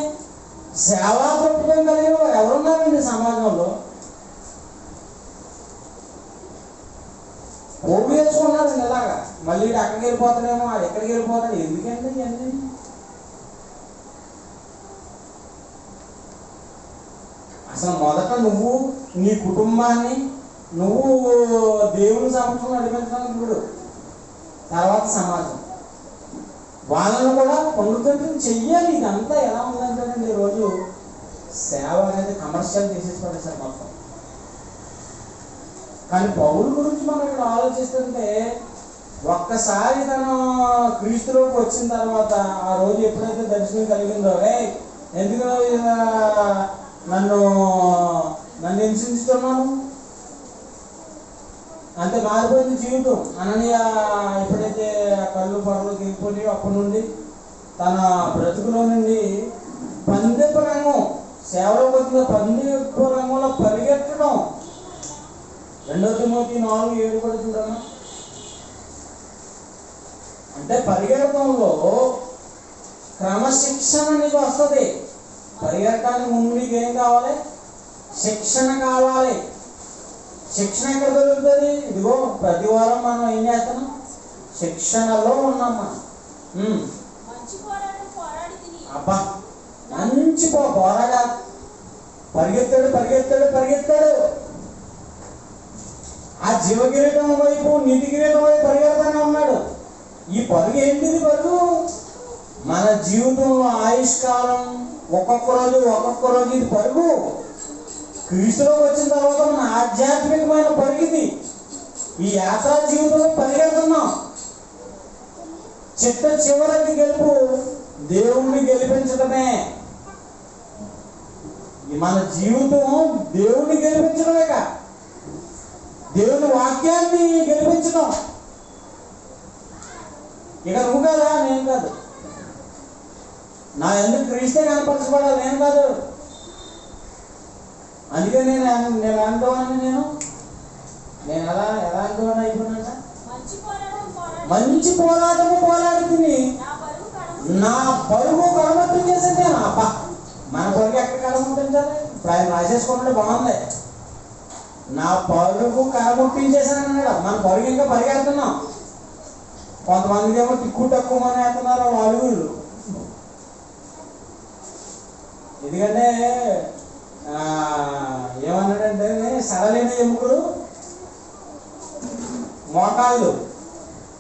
Speaker 1: సేవా దృక్పథం కలిగిన వారు ఎవరున్నారండి సమాజంలో? పోగు వేసుకున్నారండి ఇలాగా. మళ్ళీ అక్కడికి వెళ్ళిపోతాడేమో, అది ఎక్కడికి వెళ్ళిపోతాడు. ఎందుకండి ఇవన్నీ? అసలు మొదట నువ్వు నీ కుటుంబాన్ని నువ్వు దేవుని సమక్షంలో నడిపించడానికి ఇప్పుడు, తర్వాత సమాజం వాళ్ళను కూడా పునరుద్ధరణ చెయ్యాలి. ఇదంతా ఎలా ఉందంటేనండి ఈరోజు సేవ అనేది కమర్షియల్ చేసేసి పడేసారు మొత్తం. కానీ పౌలు గురించి మనం ఇక్కడ ఆలోచిస్తుంటే, ఒక్కసారి తను క్రీస్తులోకి వచ్చిన తర్వాత ఆ రోజు ఎప్పుడైతే దర్శనం కలిగిందో, ఎందుకు నన్ను హింసించుతున్నాను, అంతే మారిపోయింది జీవితం. అననీయ ఎప్పుడైతే కళ్ళు పొరలు దిగిపోయి అప్పటి నుండి తన బ్రతుకులో నుండి పందెపు రంగం, సేవలోకి వచ్చిన పందెపు రంగంలో పరిగెత్తడం. 2 తిమోతి 4:7 కూడా చూడమ్మా. అంటే పరిగెత్తడంలో క్రమశిక్షణ నీకు వస్తుంది. పరిగెత్తడానికి ముందు నీకు ఏం కావాలి? శిక్షణ కావాలి. శిక్షణ ఎక్కడ దొరుకుతుంది? ఇదిగో ప్రతి వారం మనం ఏం చేస్తున్నాం? శిక్షణలో ఉన్నాం మనం. అబ్బా మంచి పోరాడా పరిగెత్తాడు పరిగెత్తాడు పరిగెత్తాడు. ఆ జీవకిరీటం వైపు నీటి కిరీటం వైపు పరిగెడతానే ఉన్నాడు. ఈ పరుగు ఏంటిది? పరుగు మన జీవితంలో ఆయుష్కాలం ఒక్కొక్క రోజు ఇది పరుగు. క్రీస్తులోకి వచ్చిన తర్వాత మన ఆధ్యాత్మికమైన పరుగిది. ఈ యాత్రా జీవితంలో పరిగెడుతున్నాం. చిట్ట చివరికి గెలుపు దేవుణ్ణి గెలిపించడమే. మన జీవితం దేవుణ్ణి గెలిపించడమేగా, దేవుని వాక్యాన్ని గెలిపించడం. ఇక నువ్వు కాదా, నేను కాదు. నా ఎందుకు క్రీస్తే కనపరచబడాలి, నేను కాదు. అందుకే నేను అనుకోవాలని నేను ఎలా అనుకోవాలని అయిపోయినా మంచి పోరాటము పోరాడుతుంది. నా పరుగు కడమట్టించేసంటే మన పరుగు ఎక్కడ కడముట్టించాలి? ఇప్పుడు ఆయన రాసేసుకుంటే బాగుంది. నా పరుగు కడముట్టించేసాను అన్నాడు. మన పరుగు ఇంకా పరిగెడుతున్నాం. కొంతమందికి ఏమో తిక్కు తక్కువ మంది వేస్తున్నారు అడుగుళ్ళు. ఎందుకంటే ఏమన్నాడంటే సరళైన ఎముకలు మోకాళ్ళు,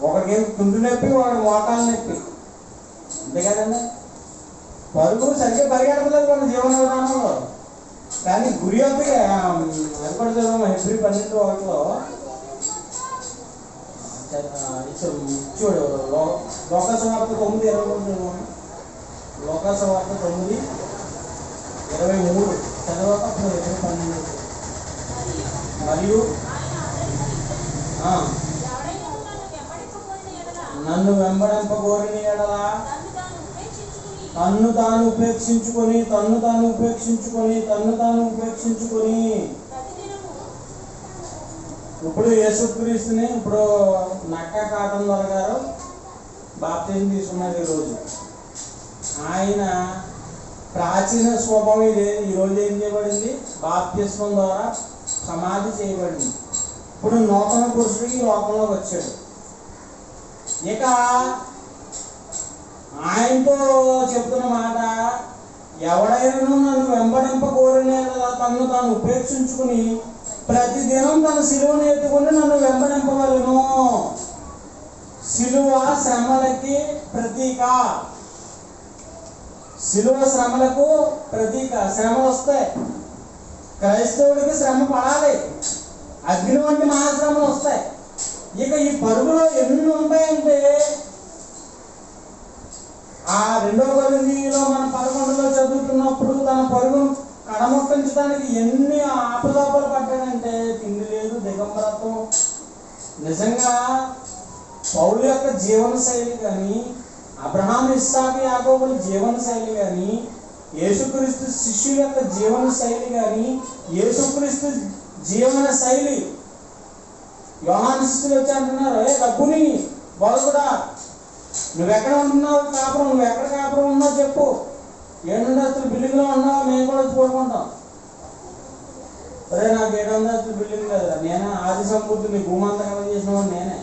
Speaker 1: ఒకడికి తుండు నొప్పి, ఒకటి మోకాలు నొప్పి. అంతే కదండి. పరుగు సరిగ్గా పరిగెడతలేదు మన జీవన విధానంలో. కానీ గురి అది కూడా చదువు హెబ్రీ 12:1 చూడు. లోకసువార్త 9:23 లోకసువార్త 9:23 చదవక అప్పుడు హెబ్రీ 12. మరియు నన్ను వెంబడింపగోరిన ఎడల తన్ను తాను ఉపేక్షించుకొని ఇప్పుడు యేసుక్రీస్తుని ఇప్పుడు నక్క కాటన్ దొర గారు బాప్తిజం తీసుకున్నారు. ఈరోజు ఆయన ప్రాచీన స్వభావం ఇదే. ఈరోజు ఏం చేయబడింది? బాప్తిస్మం ద్వారా సమాధి చేయబడింది. ఇప్పుడు నూతన పురుషుడికి లోకంలోకి వచ్చాడు. ఇక ఆయనతో చెప్తున్న మాట, ఎవడైనా నన్ను వెంబడింపకోరిన తన్ను తాను ఉపేక్షించుకుని ప్రతిదినం తన సిలువను ఎత్తుకుని నన్ను వెంబడింపవలను. సిలువ శ్రమలకి ప్రతీక. సిలువ శ్రమలకు ప్రతీక. శ్రమలు వస్తాయి. క్రైస్తవుడికి శ్రమ పడాలి. అగ్ని వంటి మహాశ్రమలు వస్తాయి. ఇక ఈ పరుగులో ఎన్ని ఉంటాయంటే, ఆ 2వ కొరింథీయులో మన 11లో చదువుతున్నప్పుడు తన పరుగును కడముట్టించడానికి ఎన్ని ఆపదాపలు పడ్డాడంటే, తిండి లేదు, దిగంబరత్వం. నిజంగా పౌలు యొక్క జీవన శైలి కానీ, అబ్రహాం ఇస్సాకు యాకోబుల జీవన శైలి కానీ, యేసుక్రీస్తు శిష్యుల యొక్క జీవన శైలి కానీ, యేసుక్రీస్తు జీవన శైలి. యోహాను శిష్యులు వచ్చి అంటున్నారు, డబ్బుని బోధకుడా, నువ్వెక్కడ ఉంటున్నావు కాపురం, నువ్వు ఎక్కడ కాపురం ఉన్నావు చెప్పు. 700 అంతస్తుల బిల్డింగ్లో ఉన్నావు, మేము కూడా వచ్చి పడుకుంటాం. అరే నాకు 700 అంతస్తుల బిల్డింగ్ కదా, నేనే ఆది సంపూర్తిని భూమంతా కలగ చేసిన వాడు నేనే.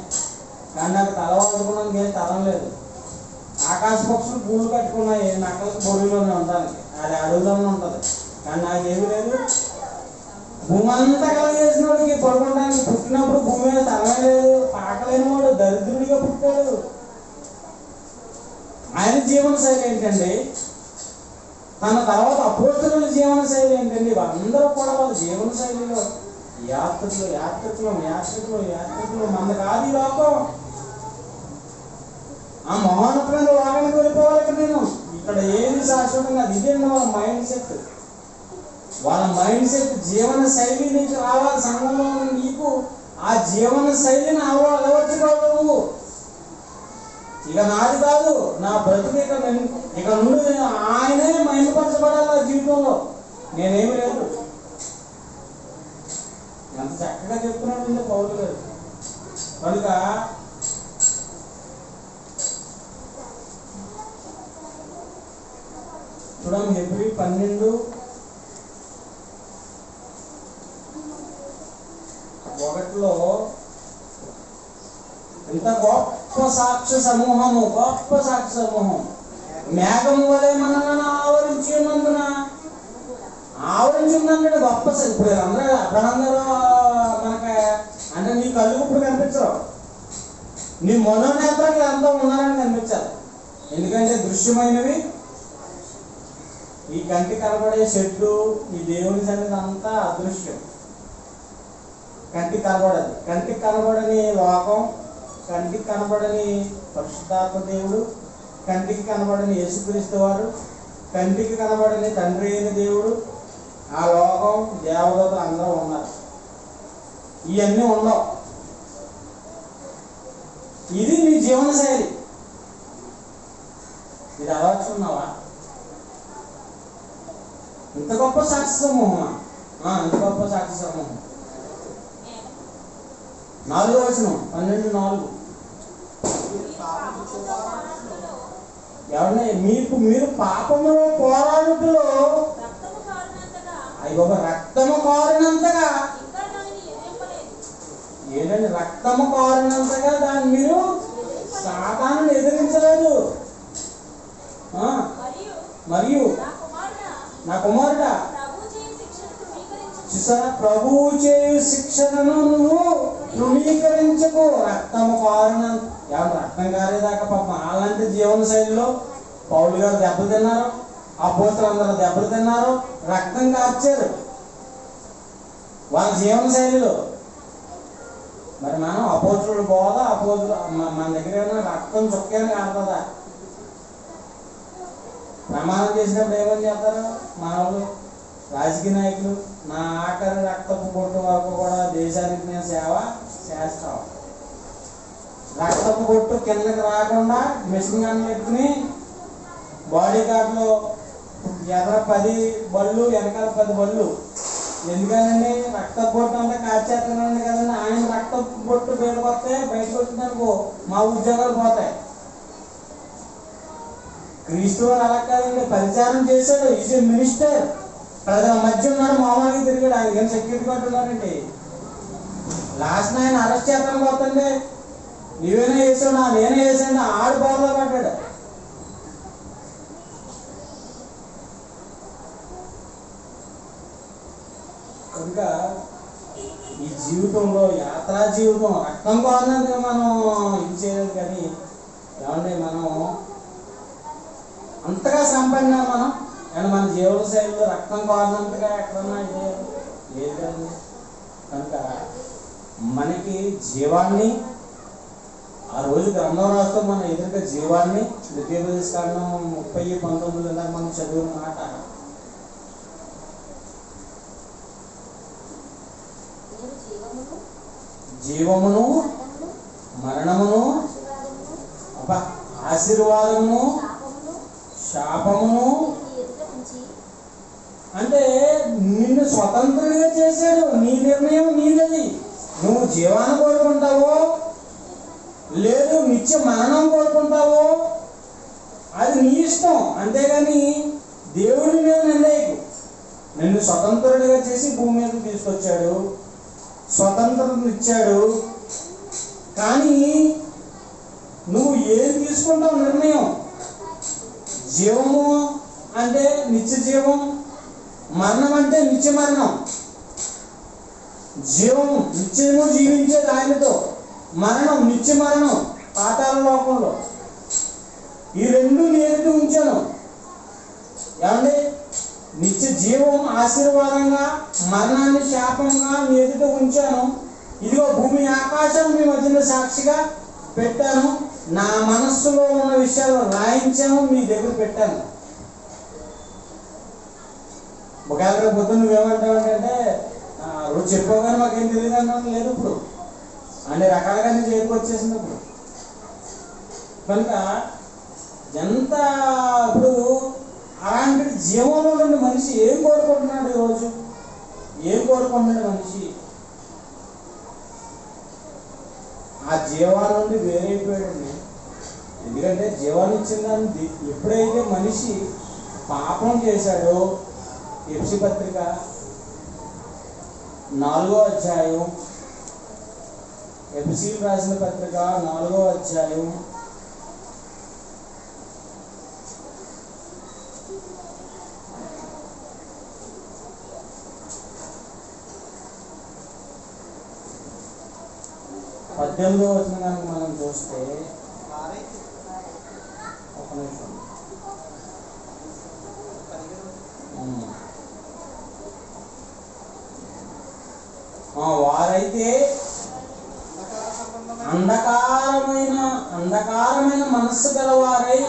Speaker 1: కానీ నాకు తల వాడుకోవడానికి ఏం తరం లేదు. ఆకాశ పక్షులు గూళ్ళు కట్టుకున్నాయి నక్కలకు బొడిలోనే ఉండడానికి, అది అడవులోనే ఉంటుంది. కానీ నాకేమీ లేదు. భూమంతా కలగజేసిన వాడికి పడుకోవడానికి పుట్టినప్పుడు భూమి మీద తలమే లేదు. పాకలేని వాడు దరిద్రుడిగా పుట్టాడు. ఆయన జీవన శైలి ఏంటండి? తన తర్వాత అపోస్తలుల జీవన శైలి ఏంటండి? అందరూ కూడా వాళ్ళ జీవన శైలిలో యాత్రికులు మంది కాదు ఈ లోకం. ఆ మహోన్నతమైన లోకానికి వెళ్ళిపోవాలి. నేను ఇక్కడ ఏది శాశ్వతం కాదు. ఇదే వాళ్ళ మైండ్ సెట్. వాళ్ళ మైండ్ సెట్ జీవన శైలి నీకు రావాలి. సంఘంలో నీకు ఆ జీవన శైలిని అలవర్చుకోవాలి నువ్వు. ఇక నాది కాదు, నా బ్రతుకు ఇక నుండి ఆయనే మహిమపరచబడాలి ఆ జీవితంలో. నేనేమి లేదు. ఎంత చక్కగా చెప్తున్నాడు పౌలు గారు. కనుక చూడండి, హెబ్రీ 12:1 ఇంత గొప్ప సాక్ష్య సమూహం మేఘం వలె మనల్ని ఆవరించి ఉన్నందున ఆవరించి ఉందంటే గొప్ప ఇప్పుడు అక్కడందరూ మనకి అంటే నీ కళ్ళు ఇప్పుడు కనిపించరు, నీ మనోనేత్రాలు అంతా ఉన్నారని కనిపించాలి. ఎందుకంటే దృశ్యమైనవి ఈ కంటి కనబడే చెట్టు, ఈ దేవుని సన్నిధి అంతా అదృశ్యం. కంటికి కనబడదు. కంటికి కనబడని లోకం, కంటికి కనబడని పరిశుద్ధాత్మ దేవుడు, కంటికి కనబడని యేసుక్రీస్తు వారు, కంటికి కనబడని తండ్రి అయిన దేవుడు, ఆ లోకం, దేవదూతలు అందరూ ఉన్నారు. ఇవన్నీ ఉండవు. ఇది నీ జీవన శైలి. ఇది అలవర్చుకున్నావా? ఇంత గొప్ప సాక్షి సమూహమా? ఇంత గొప్ప సాక్షి సమూహం. 4వ వచనం 12:4. ఎవరిని మీరు పాపంలో పోరాడుటలో అయ్యి బాబా రక్తము కారినంతగా, ఏంటంటే రక్తము కారినంతగా దాన్ని మీరు సాతానుని ఎదిరించలేదు. మరియు నా కుమారుడా, చూసారా, ప్రభువు చేయు శిక్షణను నువ్వు తృణీకరించకు. రక్తము కారిన రక్తం కారేదాకా పాపం అలాంటి జీవన శైలిలో పౌలు గారు దెబ్బలు తిన్నారు, అపోస్తలులందరూ దెబ్బలు తిన్నారు, రక్తం కార్చారు వాళ్ళ జీవన శైలిలో. మరి మనం అపోస్తలుడు బోధ, మన దగ్గర ఏమైనా రక్తం చుక్కేని కారుతుందా? ప్రమాణం చేసినప్పుడు ఏమని చెప్తారు మన వాళ్ళు, రాజకీయ నాయకులు, నా ఆఖరి రక్తపు బొట్టు వరకు కూడా దేశానికి నేను సేవ చేస్తాం. రక్తపు బొట్టు కిందకి రాకుండా మిషన్ గన్లు పెట్టుకుని బాడీ గార్డ్లో ఎదర 10 బళ్ళు, వెనకాల 10 బళ్ళు. ఎందుకనండి? రక్తపు బొట్టు అంతా కాచేస్తున్నాను కదండి. ఆయన రక్తపు బొట్టు బయటకు వస్తే, బయటకు వచ్చిందనుకో మా ఉద్యోగాలు పోతాయి. క్రీస్తు వారు అలా కాదండి, పరిచారం చేశాడు. Is a minister. ప్రజల మధ్య ఉన్నాడు, మామూలుగా తిరిగాడు. ఆయన కానీ సెక్యూరిటీ కట్టున్నారండి. లాస్ట్ ఆయన అరెస్ట్ చేస్తాను పోతుండే, నీవేనా చేసాడు, నేనే చేసాడు, ఆడు బోర్లో పడ్డాడు. కనుక ఈ జీవితంలో యాత్రా జీవితం రక్తం కావాలంటే మనం ఇది చేయలేదు. కానీ ఏమంటే మనం అంతగా సంపన్న మనం అండ్ మన జీవన శైలిలో రక్తం కావాలంతగా ఎక్కడన్నా ఇదే లేదు కదండి. కనుక మనకి జీవాన్ని ఆ రోజు గ్రంథం రాస్తూ మన ఎదురుగా జీవాన్ని, ద్వితీయోపదేశకాండం 30:19 మనం చదివిన మాట, జీవమును మరణమును ఆశీర్వాదమును శాపమును, అంటే నిన్ను స్వతంత్రుడిగా చేశాడు. నీ నిర్ణయం నీదది. నువ్వు జీవాన్ని కోరుకుంటావో లేదు నిత్య మరణం కోరుకుంటావో అది నీ ఇష్టం. అంతేగాని దేవుడి మీద నిర్ణయకు. నిన్ను స్వతంత్రుడిగా చేసి భూమి మీద తీసుకొచ్చాడు, స్వతంత్రత ఇచ్చాడు. కానీ నువ్వు ఏది తీసుకుంటావు నిర్ణయం. జీవము అంటే నిత్య జీవం, మరణం అంటే నిత్య మరణం. జీవం నిత్యము జీవించేది ఆయనతో, మరణం నిత్య మరణం పాతాళ లోకంలో. ఈ రెండు నేరుగా ఉంచాను. ఏమండి? నిత్య జీవం ఆశీర్వాదంగా, మరణాన్ని శాపంగా మీ ఎదుట ఉంచాను. ఇదిగో భూమి ఆకాశం మీ మధ్యన సాక్షిగా పెట్టాను. నా మనస్సులో ఉన్న విషయాలు రాయించాను, మీ దగ్గర పెట్టాను. ఒకవేళ పొద్దున్న నువ్వేమంటావు అంటే రోజు చెప్పగానే మాకేం తెలియదు అన్నాను. లేదు, ఇప్పుడు అన్ని రకాలుగా నేను చేరుకొచ్చేసింది ఇప్పుడు. కనుక ఎంత ఇప్పుడు అలాంటి జీవంలో నుండి మనిషి ఏం కోరుకుంటున్నాడు? ఈరోజు ఏం కోరుకుంటున్నాడు మనిషి? ఆ జీవాల నుండి వేరైపోయాడండి. ఎందుకంటే జీవాన్ని ఇచ్చిన దాన్ని ఎప్పుడైతే మనిషి పాపం చేశాడో, ఎఫెసీ పత్రిక 4వ అధ్యాయం, ఎఫెసీయులు రాసిన పత్రిక 4వ అధ్యాయం 12 18వ వచనం కనుక మనం చూస్తే
Speaker 2: వారైతే
Speaker 1: ఒక నిమిషం
Speaker 2: 17
Speaker 1: వారైతే అంధకారమైన మనస్సు గలవారై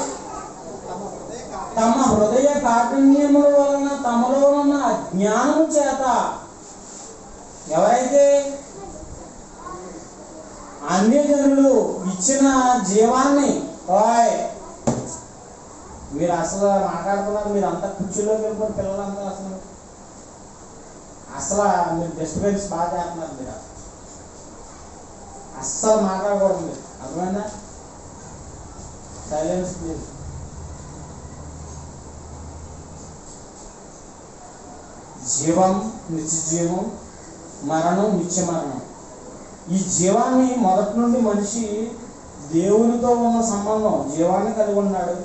Speaker 1: తమ హృదయ కాఠిన్యముల వలన తమలో ఉన్న అజ్ఞానము చేత ఎవరైతే అన్యజనులు ఇచ్చిన జీవాన్ని మీరు అసలు మాట్లాడుతున్నారు, మీరు అంతా కుర్చీలో వెళ్ళిపోయి పిల్లలంతా అసలు మీరు డిస్టర్బెన్స్ బాగా చేస్తున్నారు. మీరు అస్సలు మాట్లాడకూడదు, మీరు అర్థమైందా? Silence please. జీవం నిత్య జీవం, మరణం నిత్య మరణం. ఈ జీవాన్ని మొదటి నుండి మనిషి దేవునితో ఉన్న సంబంధం, జీవాన్ని కలిగి ఉన్నాడు.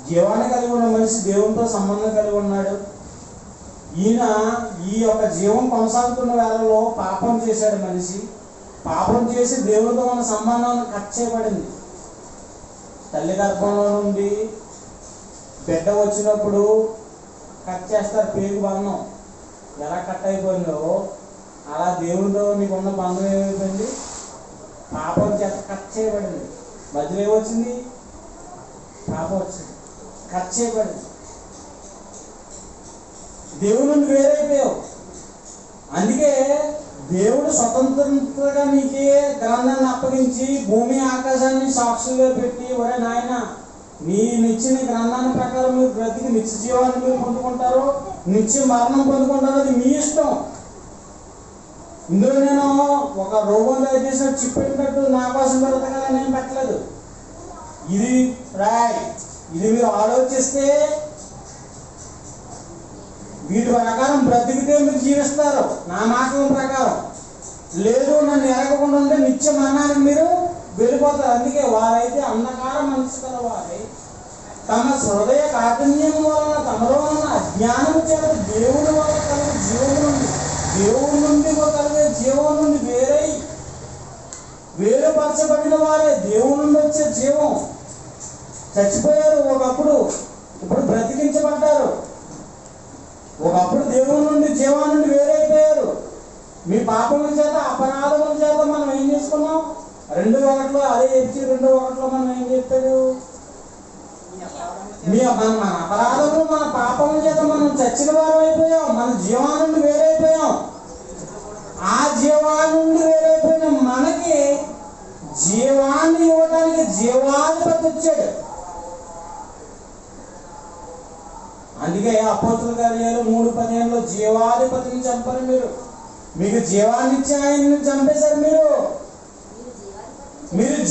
Speaker 1: జీవాన్ని కలిగి ఉన్న మనిషి దేవునితో సంబంధం కలిగి ఉన్నాడు. ఈయన ఈ యొక్క జీవం కొనసాగుతున్న వేళలో పాపం చేశాడు మనిషి. పాపం చేసి దేవునితో ఉన్న సంబంధాన్ని కట్ చేయబడింది. తల్లి గర్భంలో నుండి బిడ్డ వచ్చినప్పుడు కట్ చేస్తారు పేగు బంధం. ఎలా కట్ అయిపోయిందో అలా దేవునితో నీకు ఉన్న బంధం ఏమైపోయింది? పాపం చేత కట్ చేయబడింది. మధ్యలో ఏమొచ్చింది? పాపం వచ్చింది, కట్ చేయబడింది. దేవుడి నుండి వేరైపోయావు. అందుకే దేవుడు స్వతంత్రంగా నీకే గ్రంథాన్ని అప్పగించి భూమి ఆకాశాన్ని సాక్షులుగా పెట్టి, ఒరే నాయన నీ నిచ్చిన గ్రంథాన్ని ప్రకారం మీరు బ్రతికి నిత్య జీవాన్ని మీరు పొందుకుంటారు, నిత్య మరణం పొందుకుంటారు, అది మీ ఇష్టం. ఇందులో నేను ఒక రోగం దయచేసిన చిప్ పెట్టినట్టు నా కోసం బ్రతకగా నేను పెట్టలేదు. ఇది ఇది మీరు ఆలోచిస్తే వీటి ప్రకారం బ్రతికితే మీరు జీవిస్తారు నా మాటల ప్రకారం. లేదు నన్ను ఎరగకుండా ఉంటే నిత్య మరణానికి మీరు వెళ్ళిపోతారు. అందుకే వారైతే అంధకార మనసు గల వారై తమ హృదయ కాఠిన్యం వలన తమలో ఉన్న అజ్ఞానము చేత దేవుని వల్ల కలిగే జీవం నుండి కలిగే జీవం నుండి వేరుపరచబడిన వారే. దేవుని నుండి వచ్చే జీవం చచ్చిపోయారు ఒకప్పుడు, ఇప్పుడు బ్రతికించబడ్డారు. ఒకప్పుడు దేవుని నుండి జీవాన్ని నుండి వేరైపోయారు. మీ పాపముల చేత అపరాధముల చేత మనం ఏం చేసుకున్నాం? 2:1 అదే చెప్పి 2:1 మనం ఏం చెప్పాడు? మన అపరాధములు మన పాపముల చేత మనం చచ్చిన వారు అయిపోయాం. మన జీవాన్ని నుండి వేరైపోయాం. ఆ జీవాన్ని నుండి వేరైపోయిన మనకి జీవాన్ని ఇవ్వడానికి జీవాధిపతి వచ్చాడు. అందుకే అపోస్తుల కార్యాలు 3:15 జీవాధిపతిని చంపారు మీరు. మీకు జీవాన్ని ఇచ్చి ఆయన్ని చంపేశారు మీరు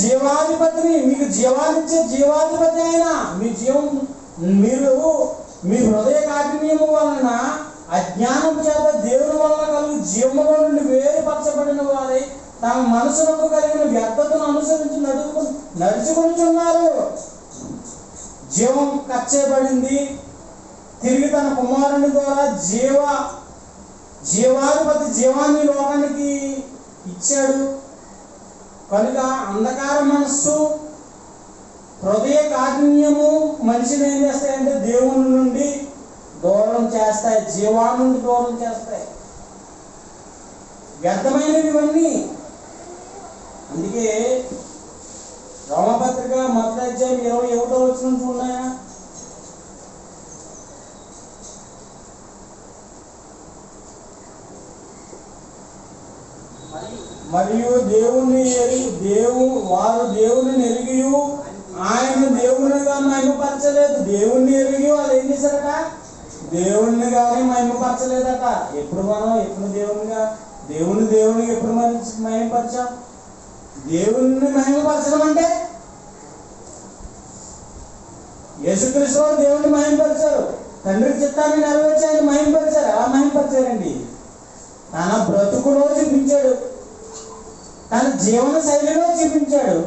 Speaker 1: జీవాధిపతిని, మీకు జీవాన్ని ఇచ్చే జీవాధిపతి అయినా మీ జీవం మీరు మీ హృదయ కాఠిన్యము వలన అజ్ఞానం చేత దేవుని వలన కలిగి జీవములో నుండి వేరుపరచబడిన వారై తమ మనసులకు కలిగిన వ్యర్థతను అనుసరించి నడుచుకుంటున్నారు. జీవం కట్ చేయబడింది. తిరిగి తన కుమారుని ద్వారా జీవాధిపతి జీవాన్ని లోకానికి ఇచ్చాడు. కనుక అంధకార మనస్సు, హృదయ కాఠిన్యము మనిషిని ఏం చేస్తాయంటే దేవుని నుండి దూరం చేస్తాయి, జీవాన్ని నుండి దూరం చేస్తాయి. వ్యర్థమైనవి ఇవన్నీ. అందుకే రోమపత్రిక 1:21 చూడయా. మరియు వారు దేవుని ఎరిగి ఆయన దేవునిగా మహిమపరచలేదు. దేవుణ్ణి ఎరిగి వాళ్ళు ఏం చేశారట? దేవుణ్ణి కానీ మహిమపరచలేదట. ఎప్పుడు దేవునికి ఎప్పుడు మహిమపరచాం? దేవుణ్ణి మహిమపరచడం అంటే యేసుక్రీస్తు వారు దేవుణ్ణి మహిమపరిచారు. తండ్రి చిత్తాన్ని నెరవేర్చి ఆయన మహిమపరిచారు. ఎలా మహిమపరిచారండి? తన బ్రతుకులో చూపించాడు, తన జీవన శైలిలో చూపించాడు.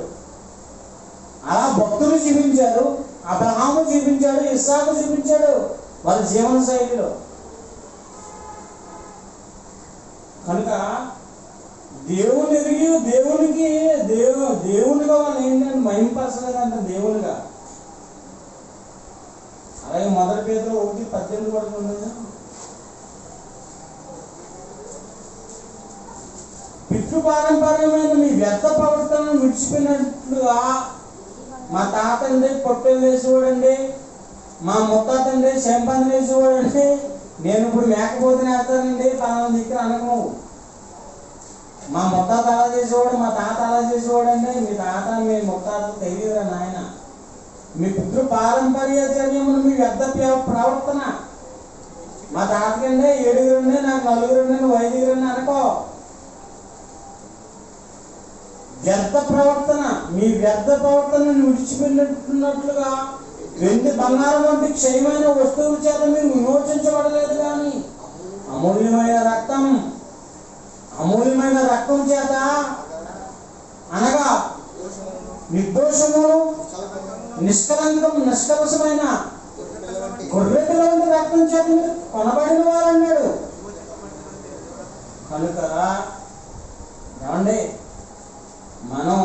Speaker 1: అలా భక్తులు చూపించారు, అబ్రహాము చూపించాడు, ఇస్సాకు చూపించాడు వాళ్ళ జీవన శైలిలో. కనుక
Speaker 4: దేవుని ఎరిగి దేవునికి దేవునిగా వాళ్ళు ఏంటంటే మహింపరచలేదంట దేవునిగా. అలాగే మొదటి పేతురు 1:18 పడుతుంది. పితృపారంపర్యమైన మీ వ్యర్థ ప్రవర్తనను విడిచిపోయినట్లుగా మా తాతండి పొట్టెలు వేసేవాడండి, మా ముత్తాతండి చెంపంది వేసేవాడండి, నేను ఇప్పుడు మేకపోతే వేస్తానండి తన దగ్గర అనకు. మా ముత్తాత అలా చేసేవాడు, మా తాత అలా చేసేవాడండి. మీ తాత మీ ముత్తాత తెలియదురా నాయన. మీ పితృ పారంపర్యమును మీ వ్యర్థ ప్రవర్తన. మా తాతకండి 7 నాకు 4 నువ్వు 5 అనుకో. వ్యర్థ ప్రవర్తన, మీ వ్యర్థ ప్రవర్తనను విడిచిపెట్టినట్లుగా వెండి బంగారం వంటి క్షయమైన వస్తువుల చేత మీరు విమోచించబడలేదు కానీ అమూల్యమైన రక్తం చేత అనగా నిర్దోషమును నిష్కలసమైన గొర్రెపిల్ల వంటి రక్తం చేత మీరు కొనబడిన వారు అన్నాడు. కనుక ఏమండి మనం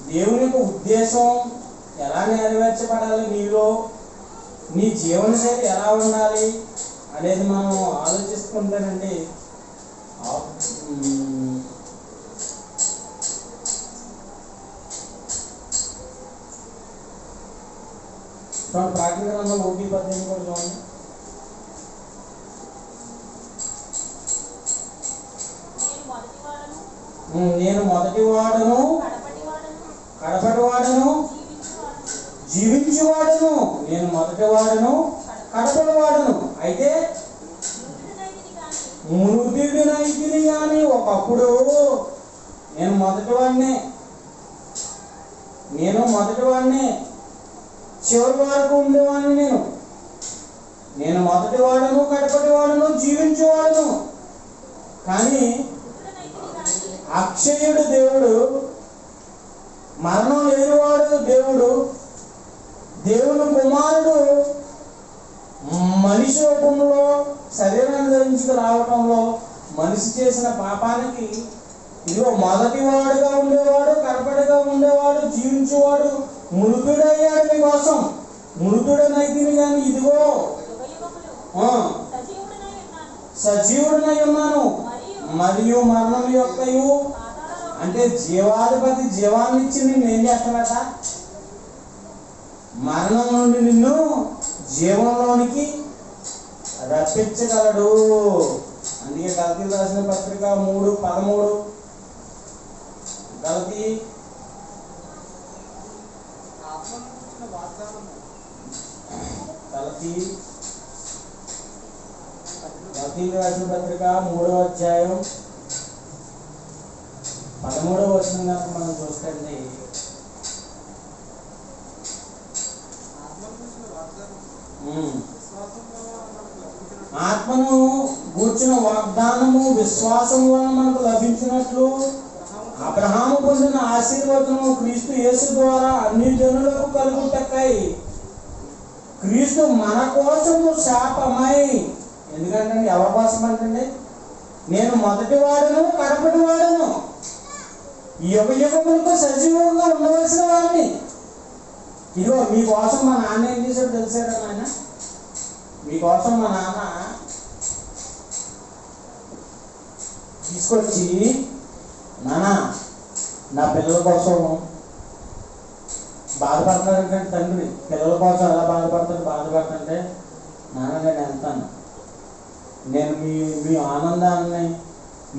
Speaker 4: దేవుని యొక్క ఉద్దేశం ఎలా నెరవేర్చబడాలి, నీలో నీ జీవనశైలి ఎలా ఉండాలి అనేది మనం ఆలోచిస్తుంటేనండి ప్రాక్టికల్ 1:18 కూడా చూడండి. నేను మొదటివాడను కడపటివాడను జీవించువాడను. నేను మొదటివాడను కడపటివాడను. అయితే మృతుడినైతిని కానీ ఒకప్పుడు నేను మొదటివాడినే చివరి వరకు ఉండేవాడిని. నేను మొదటివాడను కడపటివాడను జీవించేవాడను. కానీ అక్షయుడు దేవుడు, మరణం లేనివాడు దేవుడు, దేవుని కుమారుడు మనిషి రూపంలో శరీరాన్ని ధరించుకు రావటంలో మనిషి చేసిన పాపానికి ఇదిగో మొదటివాడుగా ఉండేవాడు, కడపటిగా ఉండేవాడు, జీవించేవాడు మృతుడయ్యాడు మీకోసం. మృతుడనైతిని కానీ ఇదిగో సజీవుడనై ఉన్నాను మరియు మరణం యొక్కయు అంటే జీవాధిపతి జీవాన్ని ఇచ్చి నిన్ను ఏం చేస్తాడట? మరణం నుండి నిన్ను జీవంలోనికి రప్పించగలడు. అందుకే గలతీ రాసిన పత్రిక 3:13 గలతీ రాసిన పత్రిక 3వ అధ్యాయం 13వ వచనం కనుక మనం చూస్తే ఆత్మను గూర్చిన వాగ్దానము విశ్వాసం వలన మనకు లభించినట్లు అబ్రహాము పొందిన ఆశీర్వాదము క్రీస్తు యేసు ద్వారా అన్ని జనులకు కలుగుటకై క్రీస్తు మన కోసము శాపమై. ఎందుకంటే ఎవరి కోసం అంటే నేను మొదటివాడును కడపటివాడును, యుగములకు సజీవంగా ఉండవలసిన వాడిని. ఇదిగో మీకోసం మా నాన్న ఏం చేశాడు తెలిసారా నాయన? మీకోసం మా నాన్న తీసుకొచ్చి, నాన్న నా పిల్లల కోసం బాధపడుతున్నాడంటే తండ్రి పిల్లల కోసం ఎలా బాధపడుతుంటే నాన్న నేను వెళ్తాను, నేను మీ ఆనందాన్ని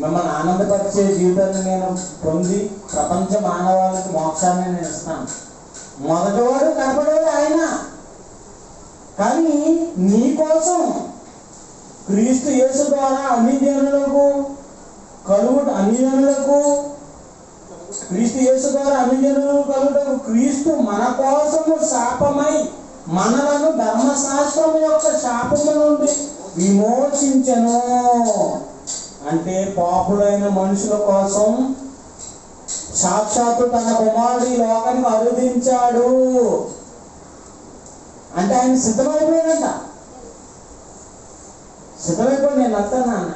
Speaker 4: మిమ్మల్ని ఆనందపరిచే జీవితాన్ని నేను పొంది ప్రపంచ మానవాళికి మోక్షాన్ని నేను ఇస్తాను. మొదటివాడు కనపడేవాడు ఆయన. కానీ నీ కోసం క్రీస్తు యేసు ద్వారా అన్ని జనులకు క్రీస్తు యేసు ద్వారా అన్ని జనులకు కలుగుటకు క్రీస్తు మన కోసము శాపమై మనలను ధర్మశాస్త్రం యొక్క శాపము నుండి విమోచించెను. అంటే పాపులైన మనుషుల కోసం సాక్షాత్తు తన కుమారుడు ఈ లోకానికి అనువదించాడు. అంటే ఆయన సిద్ధమైపోయాడంట. సిద్ధమైపోయి నేను వస్తాను అన్న.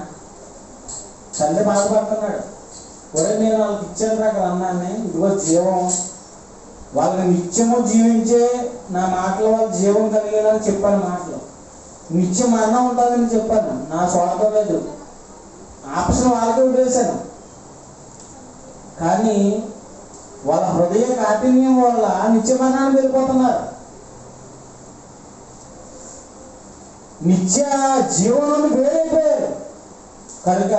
Speaker 4: తండ్రి బాధపడుతున్నాడు. ఒరే నేను వాళ్ళకి ఇచ్చాను రా గ్రంథాన్ని, ఇదిగో జీవం, వాళ్ళని నిత్యము జీవించే నా మాటలు వాళ్ళు జీవం కలిగేలాగా చెప్పాను. మాటలు నిత్య మరణం ఉంటుందని చెప్పాను. నా స్వార్థం లేదు, ఆప్షన్ వాళ్ళకే వదిలేశాను. కానీ వాళ్ళ హృదయ కాఠిన్యం వల్ల నిత్య మరణానికి వెళ్ళిపోతున్నారు. నిత్య జీవనం వేరైపోయారు కనుక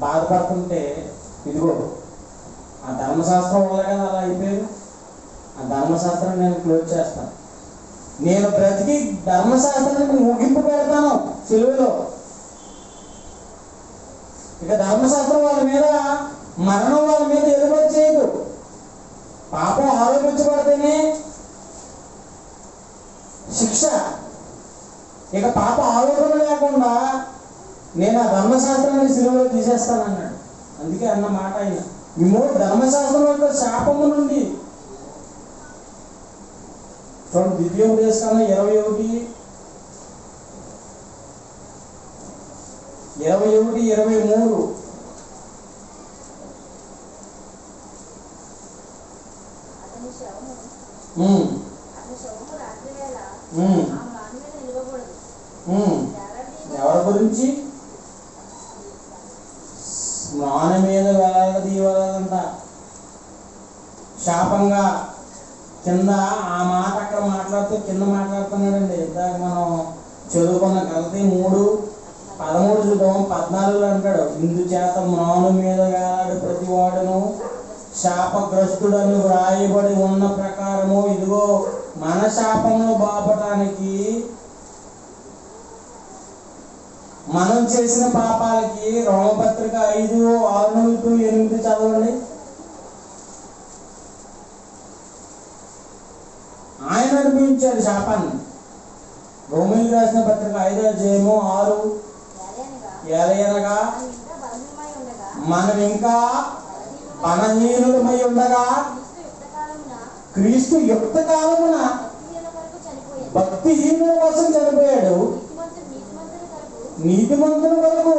Speaker 4: బాధపడుతుంటే ఇదిగో ఆ ధర్మశాస్త్రం వల్ల కదా అలా అయిపోయారు. ఆ ధర్మశాస్త్రం నేను క్లోజ్ చేస్తాను. నేను బ్రతికి ధర్మశాస్త్రానికి ముగింపు పెడతాను సిలువలో. ఇక ధర్మశాస్త్రం వాళ్ళ మీద, మరణం వాళ్ళ మీద ఎలుబడి చేయదు. పాపం ఆరోపించబడితేనే శిక్ష. ఇక పాప ఆలోచన లేకుండా నేను ఆ ధర్మశాస్త్రాన్ని సిలువలో తీసేస్తానన్నాడు. అందుకే అన్న మాట ఆయన, విమోచన ధర్మశాస్త్రం యొక్క శాపము నుండి. చూడండి ద్వితీయోపదేశకాండం 21:23.
Speaker 3: అతని శవము రాత్రివేళ ఆ మ్రాను మీద నిలవకూడదు.
Speaker 4: ఎవరి గురించి? మ్రాను మీద వేలాడదీయవలదంట. శాపంగా కింద ఆ మాట అక్కడ మాట్లాడుతూ కింద మాట్లాడుతున్నాడండి. ఇందాక మనం చదువుకున్న గలతీ 3:13 చూద్దాం. 14 అంటాడు, ఇందుచేత మ్రాను మీద వేలాడు ప్రతి వాడును శాపగ్రస్తుడని వ్రాయబడి ఉన్న ప్రకారము ఇదిగో మన శాపంలో బాపటానికి మనం చేసిన పాపాలకి రోమపత్రిక 5:6-8 చదవండి. ఆయన అనిపించాడు శాపాన్ని. రోమిలకు రాసిన పత్రిక 5:6 ఏలయనగా మనం ఇంకా బలహీనులమై ఉండగా క్రీస్తు యుక్త కాలమున భక్తిహీనుల కోసం చనిపోయాడు. నీతిమంతుల కొరకు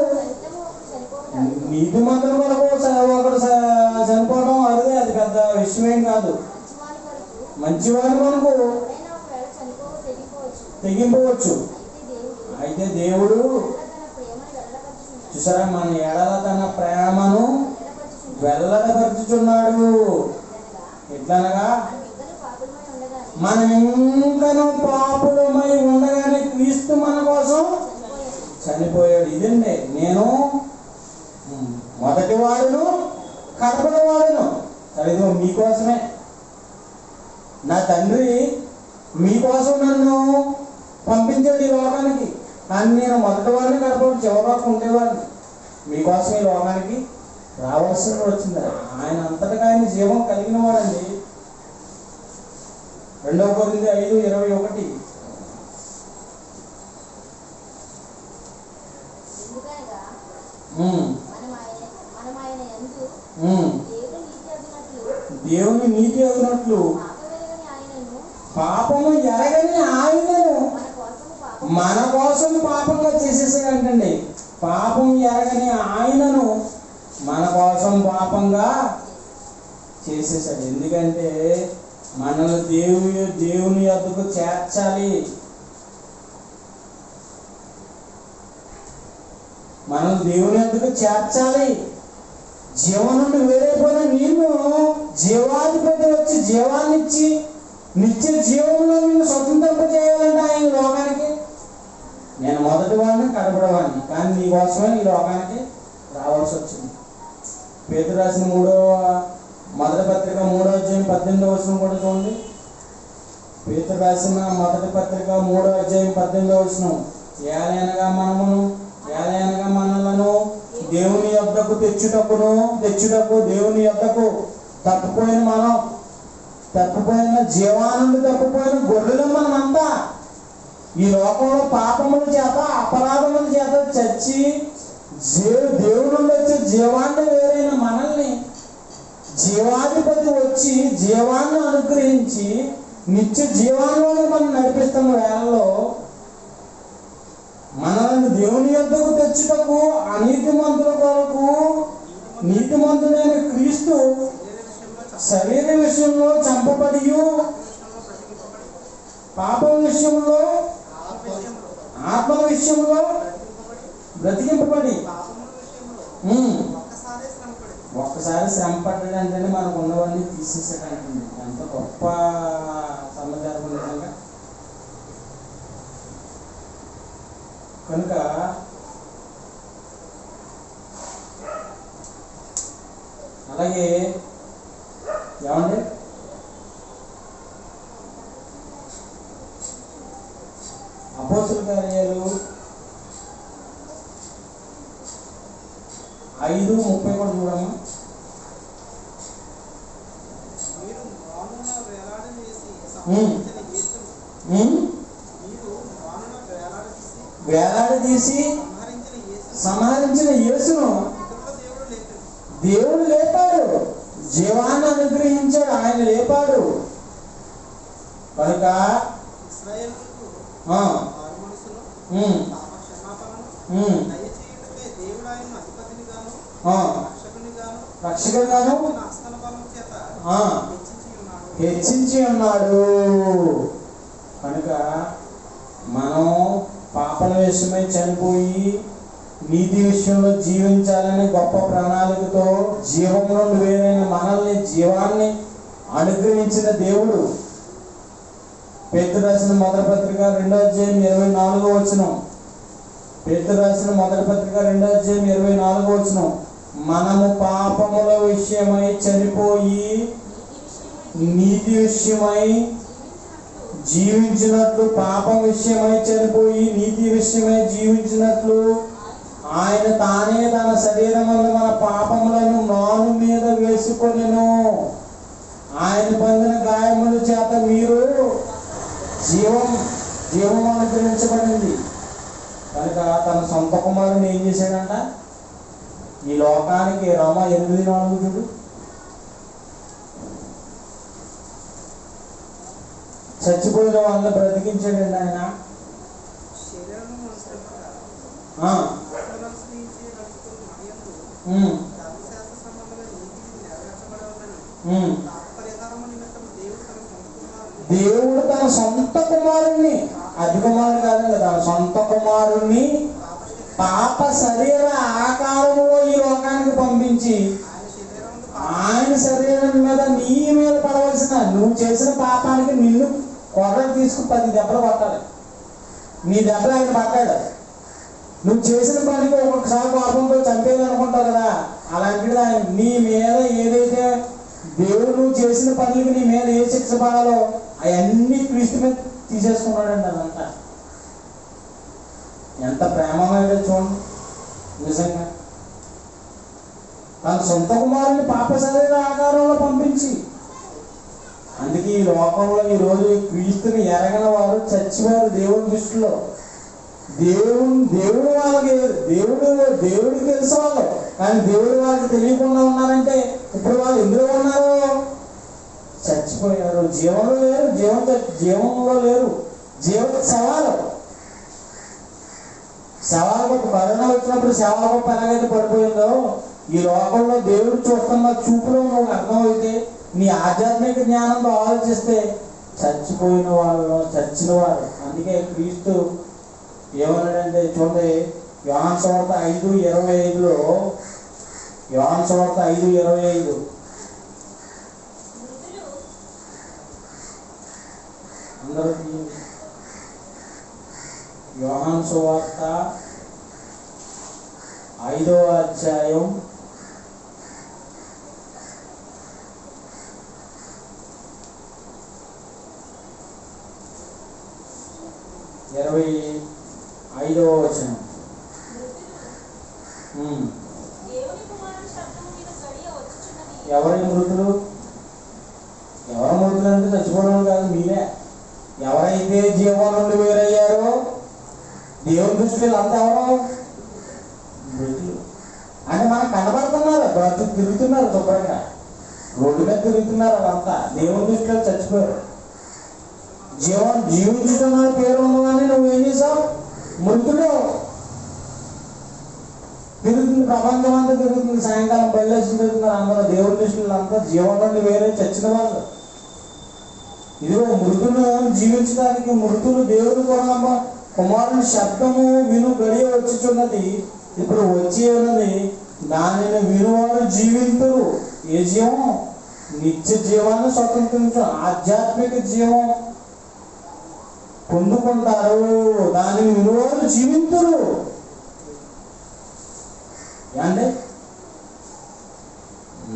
Speaker 4: ఒకడు చనిపోవడం అదే, అది పెద్ద విషయమేం కాదు. మంచివాడి కొరకు తెగింపవచ్చు. అయితే దేవుడు చూసారా, మన ఎడల తన ప్రేమను వెల్లడపరుచుచున్నాడు. ఎట్లనగా మనం ఇంకను పాపులమై ఉండగానే క్రీస్తు మన కోసం చనిపోయాడు. ఇదండి, నేను మొదటి వాడును కడపటి వాడును. ఇదిగో మీకోసమే. నా తండ్రి మీకోసం నన్ను పంపించాడు ఈ లోకానికి. కానీ నేను మొదటి వాడిని కడపటి చివరి వరకు ఉండేవాడిని. మీకోసం ఈ లోకానికి రావాల్సి వచ్చింది. ఆయన అంతటా ఆయన జీవం కలిగిన వాడండి. 2 కొరింథీ 5:21. దేవుని నీతి అగినట్లు పాపము ఎరగని ఆయనను మన కోసం పాపంగా చేసేసాడంటండి. పాపం ఎరగని ఆయనను మన కోసం పాపంగా చేసేసాడు. ఎందుకంటే మనల్ని దేవుని యొద్దకు చేర్చాలి. మనల్ని దేవుని యొద్దకు చేర్చాలి. జీవం నుండి వేరైపోయిన నిన్ను జీవాధిపతి వచ్చి జీవాన్ని ఇచ్చి నిత్య జీవంలో నిన్ను స్వతంత్రింప చేయాలంటే ఆయన లోకానికి. నేను మొదటి వాడిని కడపటి వాడిని, కానీ నీ కోసమే ఈ లోకానికి రావాల్సి వచ్చింది. పేతురు రాసిన మొదటి పత్రిక 3:18 కూడా చూడండి. పేతురు రాసిన మొదటి పత్రిక 3:18 ఏలైనగా మనలను దేవుని యొద్దకు తెచ్చుటకు దేవుని యొద్దకు తప్పిపోయిన జీవానుండి తప్పిపోయిన గొర్రెలు మనమంతా ఈ లోకంలో పాపముల చేత అపరాధముల చేత చచ్చి దేవుని నుండి వచ్చే జీవాన్ని వేరైన మనల్ని జీవాధిపతి వచ్చి జీవాన్ని అనుగ్రహించి నిత్య జీవాన్ని మనం నడిపిస్తున్న వేళలో మనల్ని దేవుని యొద్దకు తెచ్చుటకు అనీతిమంతుల కొరకు నీతిమంతుడైన క్రీస్తు శరీర విషయంలో చంపబడి పాపం విషయంలో ఆత్మ విషయంలో బ్రతికింపబడి ఒక్కసారి శ్రమ పడ్డాడంటే మనకు ఉన్నవన్నీ తీసేసాడంటే ఎంత గొప్ప సమాచారం నిజంగా. కనుక అలాగే ఏమండి అపోస్తుల కార్యాలు 5:30 కూడా చూడమ్మా.
Speaker 2: మీరు మానున వేలాడదీసి సంహరించిన యేసును మీరు మానున వేలాడదీసి
Speaker 4: సంహరించిన యేసును దేవుడు లేపాడు, జీవాన్ని అనుగ్రహించాడు, ఆయన లేపాడు. కనుక
Speaker 2: ఇశ్రాయేలుకు మారుమనసును పాప క్షమాపణను దయచేయుటకై దేవుడు ఆయనను అధిపతినిగాను రక్షకునిగాను హస్తన బలం చేత
Speaker 4: హెచ్చించి ఉన్నాడు. కనుక మనం పాపల విషయమై చనిపోయి నీతి విషయంలో జీవించాలని గొప్ప ప్రణాళికతో జీవం నుండి వేరైన మనల్ని జీవాన్ని అనుగ్రహించిన దేవుడు. పేతురు రాసిన మొదటి పత్రిక 2:24 పేతురు రాసిన మొదటి పత్రిక 2:24 మనము పాపముల విషయమై చనిపోయి నీతి విషయమై జీవించినట్లు, పాపం విషయమై చనిపోయి నీతి విషయమై జీవించినట్లు ఆయన తానే తన శరీరమందు మన పాపములను నాను మీద వేసుకొనెను. ఆయన పొందిన గాయముల చేత మీరు జీవం అనుగ్రహించబడింది. కనుక తన సొంత కుమారుని ఏం చేశాడంట? ఈ లోకానికి రోమా 8:4 చూడు, చచ్చిపోయిన వాళ్ళని బ్రతికించాడండి ఆయన. దేవుడు తన సొంత కుమారుణ్ణి, అది కుమారుడు కాదండి, తన సొంత కుమారుణ్ణి పాప శరీర ఆకారంలో ఈ లోకానికి పంపించి ఆయన శరీరం మీద నీ మీద పడవలసిన, నువ్వు చేసిన పాపానికి నిన్ను కొర్రలు తీసుకుని 10 దెబ్బలు కొట్టాలి. నీ దెబ్బలు ఆయన పట్టాడు. నువ్వు చేసిన పనికి ఒక్కొక్కసారి కోపంతో చంపేయాలనుకుంటావు కదా, అలాంటిది ఆయన నీ మీద ఏదైతే దేవుడు నువ్వు చేసిన పనులకి నీ మీద ఏ శిక్ష పడాలో అవన్నీ క్రీస్తు మీద తీసేసుకున్నాడండి. అదంతా ఎంత ప్రేమగా చూడండి నిజంగా. తన సొంత కుమారుని పాప శరీర ఆకారంలో పంపించి, అందుకే ఈ లోకంలో ఈరోజు క్రీస్తుని ఎరగని వారు చచ్చివారు దేవుని దృష్టిలో. దేవుడు వాళ్ళకి దేవుడికి తెలుసు వాళ్ళు, కానీ దేవుడు వాళ్ళకి తెలియకుండా ఉన్నారంటే ఇప్పుడు వాళ్ళు ఎందులో ఉన్నారు? చచ్చిపోయారు, జీవంలో లేరు, జీవంలో లేరు, శవాలకు కరోనా వచ్చినప్పుడు శవాలకు ఎలాగైతే పడిపోయిందో, ఈ లోకంలో దేవుడు చూస్తున్న చూపులో నువ్వు అర్థమైతే నీ ఆధ్యాత్మిక జ్ఞానంతో ఆలోచిస్తే చచ్చిపోయిన వాళ్ళు, చచ్చిన వారు. అందుకే క్రీస్తు ఏమన్నాడంటే చూడండి, యోహాను సువార్త 5:25 యోహాను సువార్త 5:25 అందరూ యోహాను సువార్త 5వ అధ్యాయం 25వ వచనం. ఎవరి మృతులు? ఎవరి మృతులు అంటే చచ్చిపోవడం కాదు, మీరే. ఎవరైతే జీవం నుండి వేరయ్యారో దేవుని దృష్టిలో అంతా ఎవరు? మృతులు. అంటే మనకు కనబడుతున్నారు, బ్రతుకు తిరుగుతున్నారు, శుభ్రంగా రోడ్డు మీద తిరుగుతున్నారు, వాళ్ళంతా దేవుని దృష్టిలో చచ్చిపోయారు. జీవించుతున్న పేరు ఉన్నదని నువ్వేం చేసావు?
Speaker 1: మృతుడు తిరుగుతుంది, ప్రపంచం అంతా తిరుగుతుంది, సాయంకాలం బయలుదేసి తిరుగుతున్నారు అందరూ, దేవుడి దృష్టిలో అంతా జీవం నుండి వేరే చచ్చిన వాళ్ళు. ఇదిగో మృతులు జీవించడానికి మృతులు దేవుడు కూడా కుమారుని శబ్దము విను గడియ వచ్చుచున్నది, ఇప్పుడు వచ్చి ఉన్నది, దానిని వినువాడు జీవింతురు. ఏ జీవం? నిత్య జీవాన్ని స్వతంత్రించు, ఆధ్యాత్మిక జీవం పొందుకుంటారు. దానిని వినువాడు జీవింతురు. అంటే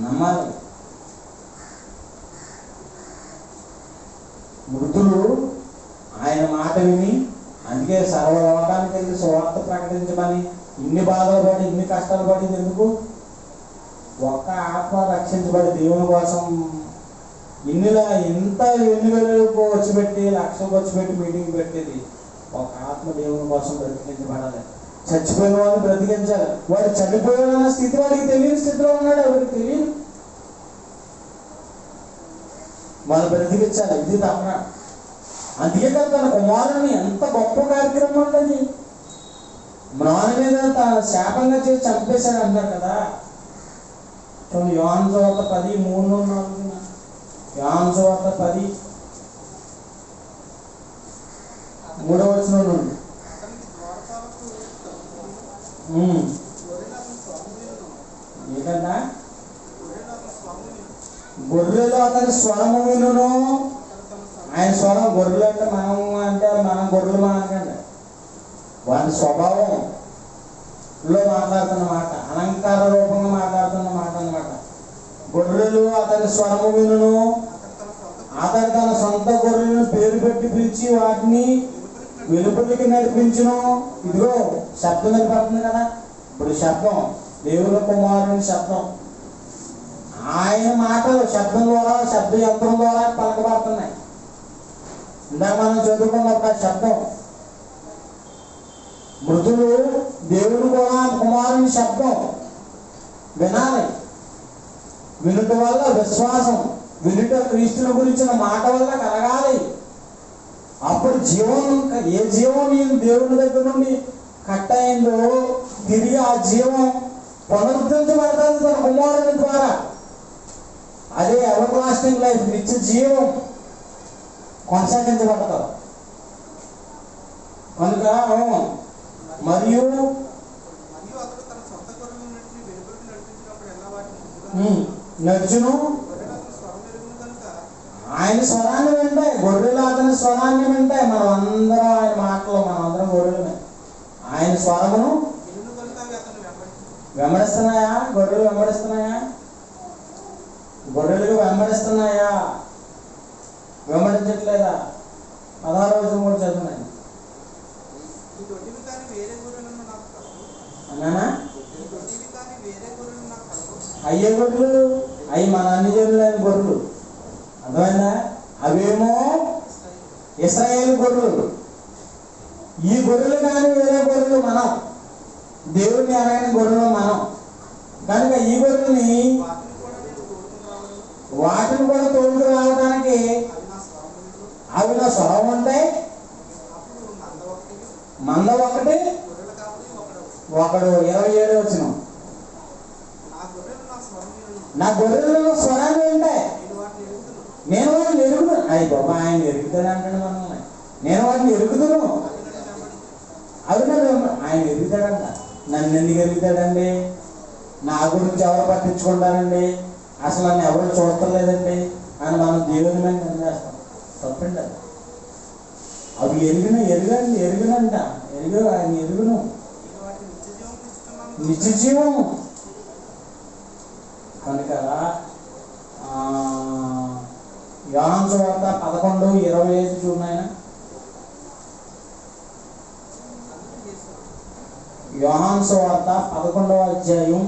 Speaker 1: నమ్మాలి. మృతులు ఆయన మాట విని, అందుకే సర్వలోకానికి వెళ్ళి సువార్త ప్రకటించమని ఇన్ని బాధలు పడి ఇన్ని కష్టాలు పడింది ఎందుకు? ఒక్క ఆత్మ రక్షించబడి దేవుని కోసం ఎంత ఎన్ని వేలకు వచ్చి పెట్టి లక్షలకు వచ్చి పెట్టి మీటింగ్ పెట్టేది, ఒక ఆత్మ దేవుని కోసం బ్రతికించబడాలి. చచ్చిపోయిన వాడిని బ్రతికించాలి. వాడు చనిపోయిన స్థితి వాడికి తెలియని స్థితిలో ఉన్నాడు, ఎవరికి తెలియదు. వాళ్ళు బ్రతికించాలి. ఇది తప్ప అందుకే కదా తన కుమారుని ఎంత గొప్ప కార్యక్రమం ఉంటుంది. మ్రాని మీద శాపంగా చేసి చంపేశాడు అంటారు కదా. చూడండి యోహాను సువార్త 10:3-4. యోహాను సువార్త 10:3 నుండి. ఏంటంటే గొర్రెలు అతని స్వరము వినును. ఆయన స్వరం, గొర్రెలు అంటే మనం గొర్రెలు అనకండి, వాటి స్వభావంలో మాట్లాడుతున్న మాట, అలంకార రూపంగా మాట్లాడుతున్న మాట అన్నమాట. గొర్రెలు అతని స్వరము వినును, అతడు తన సొంత గొర్రెలను పేరు పెట్టి పిలిచి వాటిని వెలుపలికి నడిపించును. ఇదిగో శబ్దం వినపడుతుంది కదా, ఇప్పుడు శబ్దం దేవుని కుమారుని శబ్దం, ఆయన మాటలు శబ్దం ద్వారా, శబ్ద యంత్రం ద్వారా పలకబడుతున్నాయి. ఇందాక మనం చదువుకున్నప్పుడు ఆ శబ్దం. మృతులు దేవుని కూడా కుమారుని శబ్దం వినాలి. వినుట వల్ల విశ్వాసం, వినుట క్రీస్తుని గురించిన మాట వల్ల కలగాలి. అప్పుడు జీవం, ఏ జీవం నేను దేవుని దగ్గర నుండి కట్ అయిందో తిరిగి ఆ జీవం పునరుద్ధరించబడుతుంది తన కుమారుని ద్వారా. అదే ఎవర్ లాస్టింగ్ లైఫ్, నిత్య జీవం కొనసాగించబడతారు. కనుక మరియు నడుచును, ఆయన స్వరాన్ని వింటాయి. గొర్రెలు అతని స్వరాన్ని వింటాయి. మనం అందరం ఆయన మాటలు, మనం అందరం గొర్రెలమే. ఆయన స్వరమును వెంబడిస్తున్నాయా? గొర్రెలు వెంబడిస్తున్నాయా? గొర్రెలు వెంబడిస్తున్నాయా? వెంబడించట్లేదా? 16వ వచనం కూడా చదువున్నాయి. అన్నానా? అయ్యే గొర్రెలు, అవి మన అన్ని జనులు అయిన గొర్రెలు, అర్థమైందా? అవేమో ఇశ్రాయేలు గొర్రెలు. ఈ గొర్రెలు కానీ వేరే గొర్రెలు మనం, దేవుడిని ఎరగని గొర్రెలు మనం. కనుక ఈ గొర్రెల్ని వాటిని కూడా తోడుకు రావడానికి అవి నా స్వరం ఉంటాయి. మంద ఒకటి, ఒకడు 27 వచనం, నా గొర్రెలు స్వరాన్ని ఉంటాయి, నేను వాటిని ఎరుగుతాను. అయ్యి బాబా, ఆయన ఎరుగుతాడు అంటాడు మనల్ని. నేను వాటిని ఎరుగుతాను, అవి నన్ను ఆయన ఎరుగుతాడంట. నన్ను ఎందుకు ఎరుగుతాడండి? నా గురించి ఎవరు పట్టించుకుంటారండి? అసలు నన్ను ఎవరు చూడలేదండి అని మనం దేవుని మీద నిర్ణయిస్తాం. తప్పండి అది. అవి ఎరుగునంట, ఆయన ఎరుగును, నిత్య జీవం. కనుక యోహాను సువార్త 11:25 చూడాయన. యోహాను సువార్త 11వ అధ్యాయం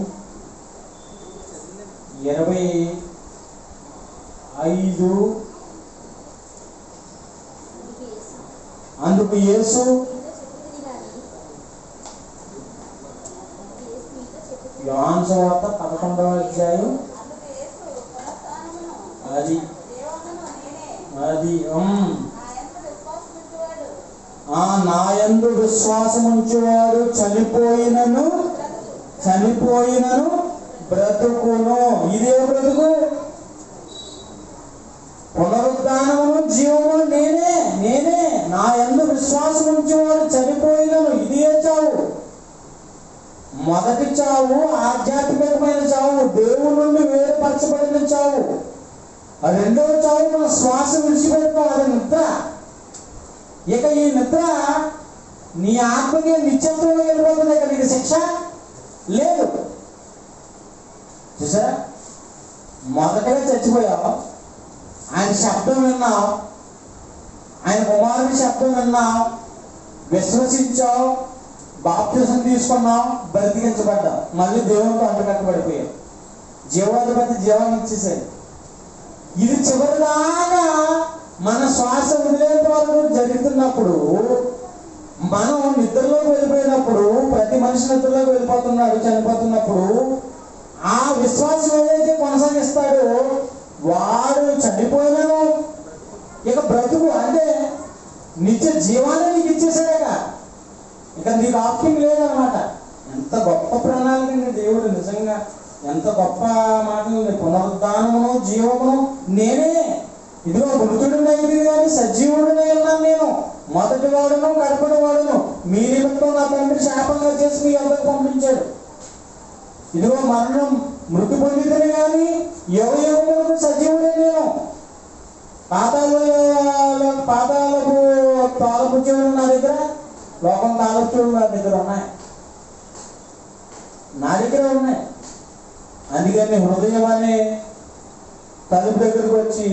Speaker 1: 25. అందుకు యేసు, యోహాను సువార్త 11వ అధ్యాయం అది
Speaker 4: నా యందు విశ్వాసం ఉంచేవాడు చనిపోయినను బ్రతుకును. ఇదే బ్రతుకు, పునరుద్ధానమును జీవము నేనే. నా యందు విశ్వాసం ఉంచేవాడు చనిపోయినను, ఇదే చావు. మొదటి చావు ఆధ్యాత్మికమైన చావు, దేవుని నుండి వేరుపరచబడిన చావు. రెండవ చావు మన శ్వాస విడిచిపెడతాం, అది నిద్ర. ఇక ఈ నిద్ర నీ ఆత్మకి నిత్యత్వంలో వెళ్ళిపోతుంది. ఇక నీకు శిక్ష లేదు. చూసారా, మొదటగా చచ్చిపోయావు, ఆయన శబ్దం విన్నావు, ఆయన కుమారుడి శబ్దం విన్నావు, విశ్వసించావు, బాప్తిసం తీసుకున్నావు, బ్రతికించబడ్డావు, మళ్ళీ దేవునితో అంటకట్టబడిపోయావు. జీవాధిపతి జీవాన్ని ఇచ్చేసాడు. ఇది చివరిదాకా మన శ్వాస వదిలేంత వరకు జరుగుతున్నప్పుడు, మనం నిద్రలోకి వెళ్ళిపోయినప్పుడు, ప్రతి మనిషి నిద్రలోకి వెళ్ళిపోతున్నాడు చనిపోతున్నప్పుడు, ఆ విశ్వాసం ఏదైతే కొనసాగిస్తాడో వాడు చనిపోయినను ఇక బ్రతుకు, అంటే నిత్య జీవాన్ని నీకు ఇచ్చేసాడక, ఇక నీకు ఆప్షన్ లేదనమాట. ఎంత గొప్ప ప్రణాళిక అండి దేవుడు, నిజంగా ఎంత గొప్ప మాటలు. పునరుద్ధానమును జీవమును నేనే. ఇదిగో మృతుడినైంది కానీ సజీవుడినై ఉన్నాను నేను, మొదటి వాడును కడపటి వాడును. మీ నిమిత్తం నా తండ్రి శాపంగా చేసి మీ అందరికి పంపించాడు. ఇదిగో మరణం మృతి పొందితేనే కానీ యుగములకు సజీవుడే నేను. పాతాలకు తాళపు చెవులు నా దగ్గర, లోకం తాళపు చెవులు నా దగ్గర ఉన్నాయి, నా దగ్గర ఉన్నాయి. అందుకని హృదయం అనే తలుపు దగ్గరకు వచ్చి,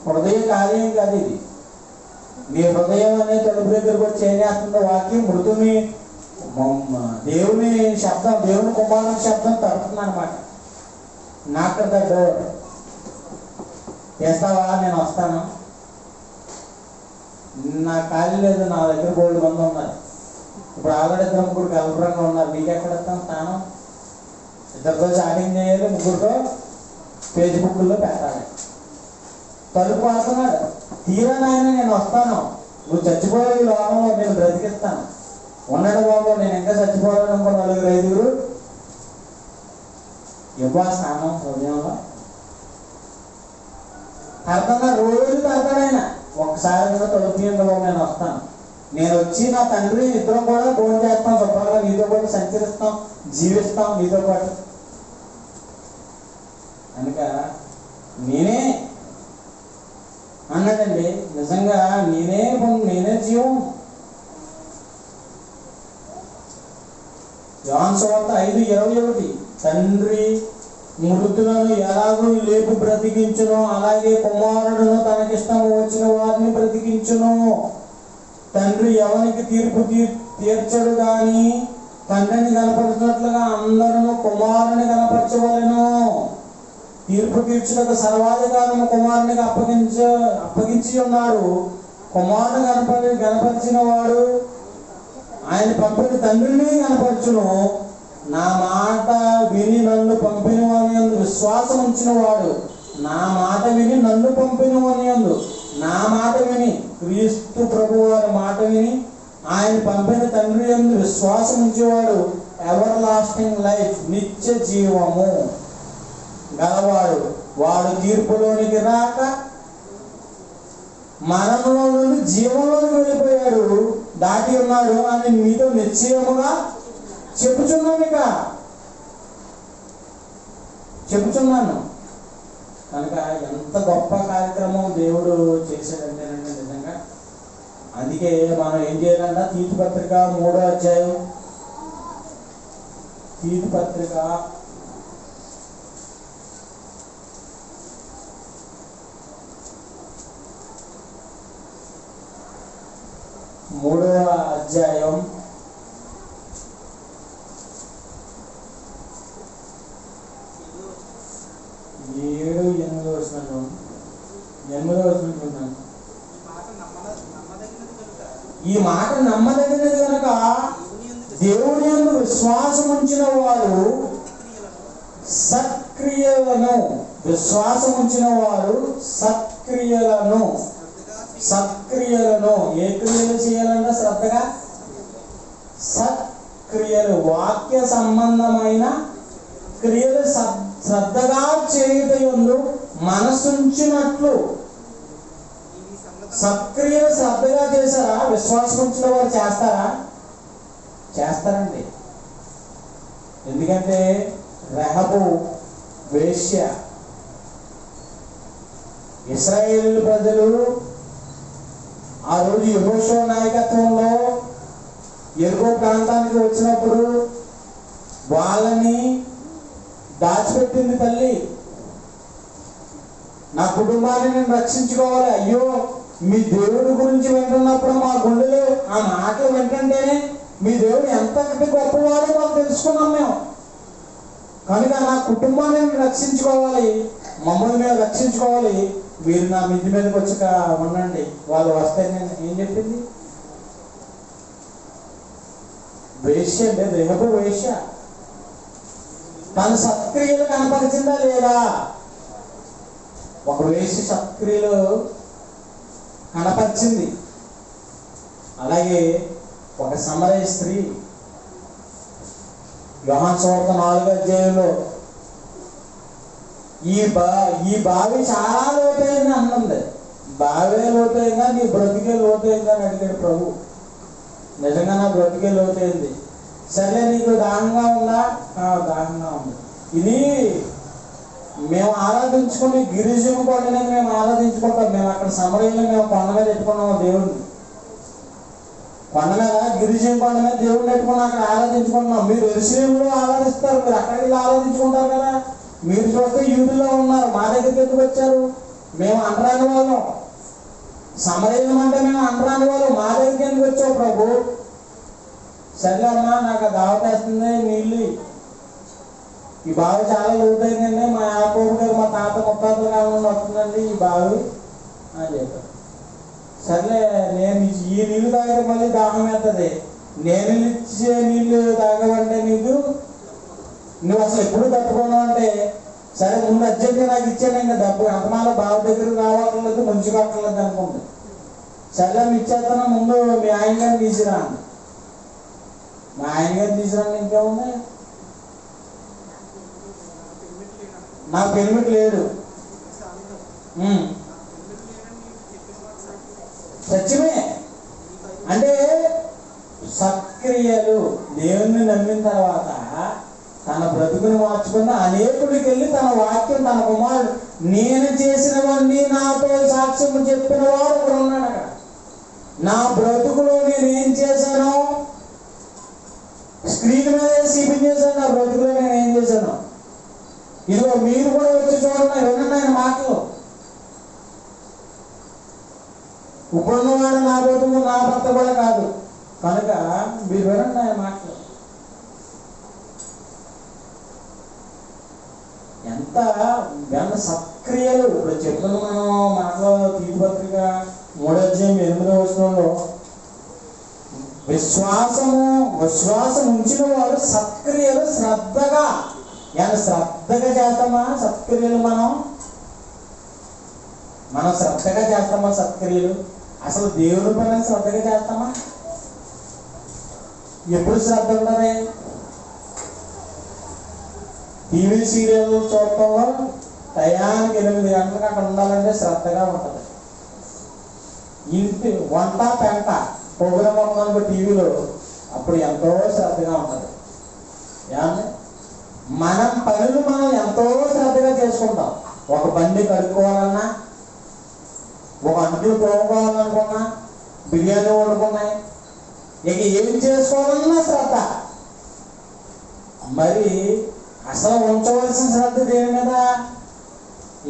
Speaker 4: హృదయ కార్యం కాదు ఇది, నీ హృదయం అనే తలుపు దగ్గరకు వచ్చి ఏం చేస్తుందో వాక్యం మృతుని దేవుని శబ్దం, దేవుని కుమారుని శబ్దం తడుతుంది అనమాట. నాకు డోర్ చేస్తావా, నేను వస్తాను, నా ఖాళీ లేదు, నా దగ్గర 3 మంది ఉన్నారు. ఇప్పుడు ఆల్రెడీ 2 ముగ్గురు కలపరంగా ఉన్నారు, మీకు ఎక్కడ వస్తాను స్థానం? 2తో చాటింగ్ చేయాలి, 3తో ఫేస్బుక్లో పెట్టాలి. తలుపు ఆడుతున్నాడు, తీరా నాయన నేను వస్తాను, నువ్వు చచ్చిపోయే లోకంలో నేను బ్రతికిస్తాను, ఉన్నాడు బాబు, నేను ఇంకా చచ్చిపోవాలని అనుకో 4-5 ఇవ్వ స్థానం హృదయంలో. అర్థంగా రోజు పెడతాడు ఆయన. ఒక్కసారి కూడా తలుపు బాబు నేను వస్తాను, నేను వచ్చి నా తండ్రి ఇద్దరం కూడా ఫోన్ చేస్తాం, శుభ్రంగా నీతో పాటు సంచరిస్తాం, జీవిస్తాం నీతో పాటు. కనుక నేనే అన్నాడండి. నిజంగా నేనే జీవం. యోహాను సువార్త 5:21, తండ్రి మృతులను ఎలాగూ లేపు బ్రతికించును, అలాగే కుమారుడును తనకిష్టము వచ్చిన వారిని బ్రతికించును. తండ్రి ఎవరికి తీర్పు తీర్చడు గాని తండ్రిని కనపరిచినట్లుగా అందరూ కుమారుని కనపరచవలెను. తీర్పు తీర్చుటకు సర్వాధికారము కుమారునికి అప్పగించి ఉన్నాడు. కుమారుని కనపరిచిన వాడు ఆయన పంపిన తండ్రిని కనపరచును. నా మాట విని నన్ను పంపిన వాని యందు విశ్వాసం ఉంచిన వాడు, నా మాట విని నన్ను పంపిన వాని యందు, నా మాట విని క్రీస్తు ప్రభు వారి మాట విని ఆయన పంపిన తండ్రి యందు విశ్వాసం ఉంచేవాడు ఎవర్ లాస్టింగ్ లైఫ్, నిత్య జీవము గలవాడు. వాడు తీర్పులోనికి రాక మరణంలో నుండి జీవంలోకి వెళ్ళిపోయాడు, దాటి ఉన్నాడు అని మీతో నిశ్చయముగా చెప్పుచున్నాను. కనుక ఎంత గొప్ప కార్యక్రమం దేవుడు చేశాడంటేనండి నిజంగా. అందుకే మనం ఏం చేయాలంట, తీతు పత్రిక 3వ అధ్యాయం, తీతు పత్రిక 3వ అధ్యాయం 7-8 వచనాలు, 8వ వచనం చూద్దాం. ఈ మాట నమ్మదగినది కనుక దేవుని యందు విశ్వాసం ఉంచిన వారు సత్క్రియలను ఏ క్రియలు చేయాలంటే శ్రద్ధగా? సత్క్రియలు, వాక్య సంబంధమైన క్రియలు శ్రద్ధగా చేయుటయందు మనసుంచినట్లు. సత్క్రియలు శ్రద్ధగా చేశారా? విశ్వాసం ఉంచిన వారు చేస్తారా? చేస్తారండి. ఎందుకంటే రెహబు వేశ్య. ఇశ్రాయేలు ప్రజలు ఆ రోజు యెహోషువ నాయకత్వంలో యెరికో ప్రాంతానికి వచ్చినప్పుడు వాళ్ళని దాచిపెట్టింది తల్లి. నా కుటుంబాన్ని నేను రక్షించుకోవాలి. అయ్యో, మీ దేవుడి గురించి వింటున్నప్పుడు మా గుండెలు ఆ మాటలు వింటుంటేనే మీ దేవుడు ఎంతటి గొప్పవాడో మాకు తెలుసుకున్నాం మేము. కనుక నా కుటుంబాన్ని నేను రక్షించుకోవాలి, మమ్మల్ని మేము రక్షించుకోవాలి, మీరు నా మిద్ది మీదకి వచ్చి ఉండండి, వాళ్ళు వస్తే నేను ఏం చెప్పింది? వేశ్య అంటే రెహబు వేశ్య. తన సత్క్రియలు కనపరిచిందా లేదా? ఒక వేశ్య సత్క్రియలు కనపరిచింది. అలాగే ఒక సమరయ స్త్రీ యోహాను సువార్త 4వ అధ్యాయంలో ఈ బావి చాలా లోతైంది అన్నది. బావే లోతైందా, నీ బ్రతికే లోతైందా అని అడిగాడు ప్రభు. నిజంగా నా బ్రతికే లోతైంది. సరే, నీకు దాహంగా ఉందా? దాహంగా ఉంది. ఇది మేము ఆరాధించుకుని గిరిజన కొండని మేము ఆరాధించుకుంటాం. మేము అక్కడ సమరయంలో మేము కొండ మీద పెట్టుకున్నాము దేవుడిని. కొండ మీద గిరిజన కొండ మీద దేవుడిని పెట్టుకుని అక్కడ ఆరాధించుకుంటున్నాం. మీరు యెరూషలేములో ఆరాధిస్తారు, మీరు అక్కడికి ఆరాధించుకుంటారు కదా. మీరు చూస్తే యూదుల్లో ఉన్నారు, మా దగ్గరికి ఎందుకు వచ్చారు? మేము అనరాని వాళ్ళం. సమరయం అంటే మేము అనరాని వాళ్ళం, మా దగ్గరికి ఎందుకు వచ్చావు ప్రభు? సరే అమ్మా, నాకు దావతేస్తుంది, నీళ్ళు. ఈ బావి చాలా లోతైందండి, మా యాకోబు గారు మా తాత ముత్తాతల కాలంలో వస్తుందండి ఈ బావి అని చెప్పారు. సర్లే, నేను ఈ నీళ్ళు తాగితే మళ్ళీ దాహం వేస్తుంది, నేను ఇచ్చే నీళ్ళు తాగమంటే నువ్వు అసలు ఎప్పుడు తట్టుకోను అంటే, సరే ముందు అర్జెంట్గా నాకు ఇచ్చాను, ఇంకా డబ్బు అంతమాల బావి దగ్గరకు రావట్లేదు, మంచి కట్టలేదు అనుకుంది. సర్లే ఇచ్చేస్తాను, ముందు మీ ఆయన గారిని తీసిరా అండి. మా ఆయన గారిని తీసిరాండి, ఇంకేముంది, నాకు పెర్మిట్ లేడు. సత్యమే. అంటే సత్క్రియలు, దేవుణ్ణి నమ్మిన తర్వాత తన బ్రతుకుని మార్చుకున్న అనేకుడికి వెళ్ళి తన వాక్యం, తన కుమారుడు నేను చేసినవన్నీ నాతో సాక్ష్యం చెప్పిన వాడు కూడా ఉన్నాడు అక్కడ. నా బ్రతుకులో నేను ఏం చేశానో స్క్రీన్ మీద చూపించేశాను. నా బ్రతుకులో నేను ఏం చేశాను, ఇదిగో మీరు కూడా వచ్చి చూడండి, వినండి ఆయన మాటలు. ఇప్పుడున్నవాడు నా బ్రతుకు నా భర్త కూడా కాదు, కనుక మీరు వినండి ఆయన మాటలు. ఎంత సత్క్రియలు ఇప్పుడు చెప్తున్న మనం మాటలో తీర్పు పత్రిక 3వ అధ్యాయం 8వ వచనంలో విశ్వాసం ఉంచిన వాడు సత్క్రియలు శ్రద్ధగా, శ్రద్ధగా చేస్తామా సత్క్రియలు? మనం శ్రద్ధగా చేస్తామా సత్క్రియలు? అసలు దేవుని పని శ్రద్ధగా చేస్తామా? ఎప్పుడు శ్రద్ధ ఉండాలి? టీవీ సీరియల్ చూడటంలో టయానికి 8 గంటలకు అక్కడ ఉండాలంటే శ్రద్ధగా ఉంటుంది. ఇంటి వంట పెంట ప్రోగ్రామ్ ఉందనుకో టీవీలో, అప్పుడు ఎంతో శ్రద్ధగా ఉంటుంది. మనం పనులు మనం ఎంతో శ్రద్ధగా చేసుకుంటాం. ఒక బండి కడుక్కోవాలన్నా, ఒక అంట్లు తోముకోవాలనుకున్నా, బిర్యానీ వండుకున్నాయి, ఇక ఏం చేసుకోవాలన్నా శ్రద్ధ. మరి అసలు ఉంచవలసిన శ్రద్ధ దేని మీద?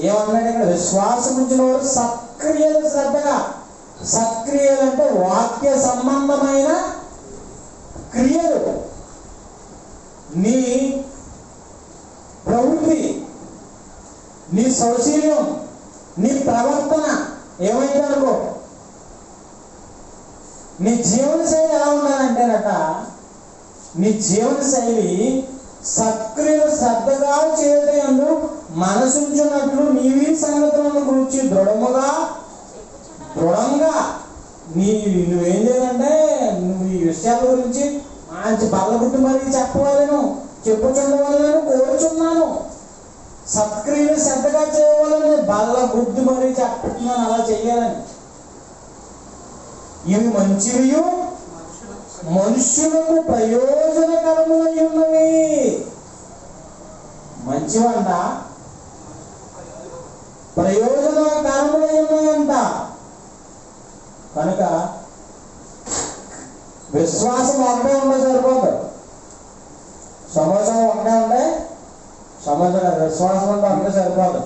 Speaker 4: ఏమన్నాడు ఇక్కడ? విశ్వాసం ఉంచిన వారు సత్క్రియలు శ్రద్ధగా. సత్క్రియలు అంటే వాక్య సంబంధమైన క్రియలు. నీ ప్రవృత్తి, నీ సౌశీల్యం, నీ ప్రవర్తన ఏమైంది అనుకో, నీ జీవనశైలి ఎలా ఉండాలంటేనట, నీ జీవనశైలి సత్క్రియలు శ్రద్ధగా చేయటందు మనసుంచున్నట్లు నీవీ సంగతులను గురించి దృఢంగా నువ్వేం చేయాలంటే
Speaker 1: విషయాల గురించి మంచి బల్లగుడ్డు మరి చెప్పవాలను, చెప్పుచుండవాలను కోరుచున్నాను. సత్క్రియలు శ్రద్ధగా చేయవాలని బల్లగుడ్డు మరి చెప్తున్నాను, అలా చెయ్యాలని. ఇవి మంచివి, మనుష్యులకు ప్రయోజనకరములై ఉన్నవి. మంచివంట, ప్రయోజనకరములై ఉన్నవంట. కనుక విశ్వాసం ఒకటే ఉంటే సరిపోదు. సమాజం ఒకటే ఉంటే సమాజం కాదు, విశ్వాసం అంటే ఒకటే సరిపోదు.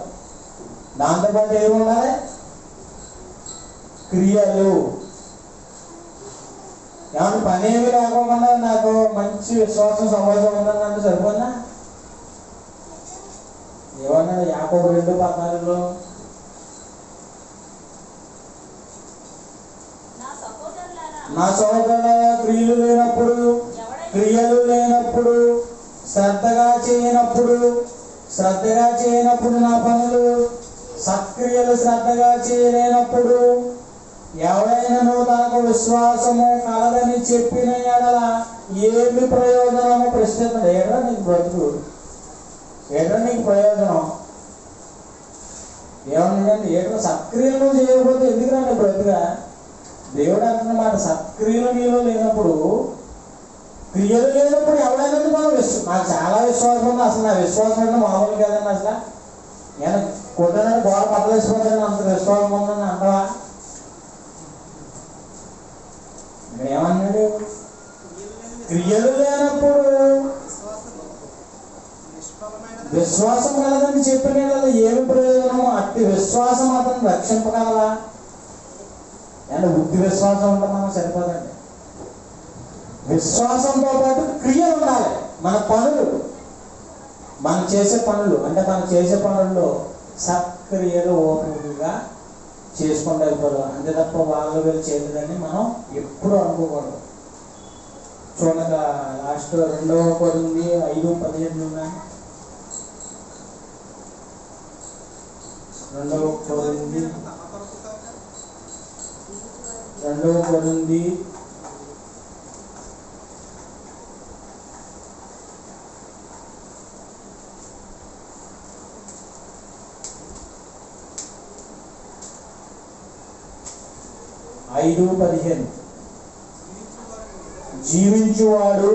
Speaker 1: దాంతోపాటు ఏమి ఉండాలి? క్రియలు. ఏమన్నా పని ఏమి లేకుండా నాకు మంచి విశ్వాసం సమాజం ఉండాలంటే సరిపోదా? ఏమన్నాడు యాకోబు 2:14? నా సోదరుల క్రియలు లేనప్పుడు శ్రద్ధగా చేయనప్పుడు నా పనులు, సత్క్రియలు శ్రద్ధగా చేయలేనప్పుడు ఎవరైనాను తనకు విశ్వాసము కలదని చెప్పిన ఎడల ఏమి ప్రయోజనము? ప్రశ్నిస్తాడు. ఏడా నీకు బ్రతుకు, ఏడా నీకు ప్రయోజనం? ఏమన్నాడండి? ఏదో సత్క్రియలు చేయకపోతే ఎందుకు రండి బ్రతుగా? దేవుడు అంటున్నమాట, సత్క్రియలు నీలో లేనప్పుడు, క్రియలు లేనప్పుడు ఎవరైనా నాకు చాలా విశ్వాసం ఉంది, అసలు నా విశ్వాసం అంటే మామూలు కదండి. అసలు నేను కొట్టినట్టు గోడ పట్టలేసిపోతాను, అంత విశ్వాసం ఉందని అంటావా? ఏమన్నాడు? క్రియలు లేనప్పుడు విశ్వాసం కలదని చెప్పిన ఏమి ప్రయోజనము? అట్టి విశ్వాసం అతను రక్షింపగలదా? అంటే బుద్ధి విశ్వాసం ఉంటే మనం సరిపోదండి. విశ్వాసంతో పాటు క్రియలు ఉండాలి. మన పనులు, మనం చేసే పనులు అంటే మనం చేసే పనుల్లో సత్క్రియలు ఓపికగా చేసుకుంటూ వెళ్ళిపోవాలి. అంతే తప్ప వాళ్ళు వీళ్ళు చేయలేదని మనం ఎప్పుడు అనుకోకూడదు. చూడక లాస్ట్ 2వ కొరింథీ 5:17 ఉన్నాయి. 2వ కొరింథీ 5:15 జీవించువాడు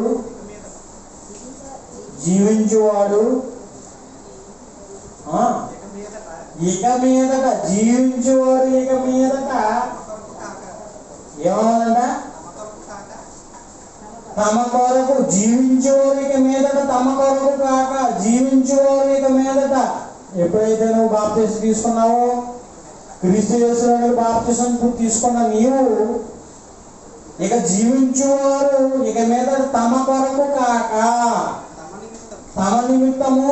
Speaker 1: ఇక మీదట ఏమన్నాడంట? తమ కొరకు జీవించేవారు ఇక మీదట, తమ కొరకు కాక జీవించేవారు ఇక మీదట. ఎప్పుడైతే నువ్వు బాప్తిసం తీసుకున్నావో, క్రీస్తు యేసులో బాప్తిసం తీసుకున్న నీవు ఇక జీవించేవారు ఇక మీద తమ కొరకు కాక తమ నిమిత్తము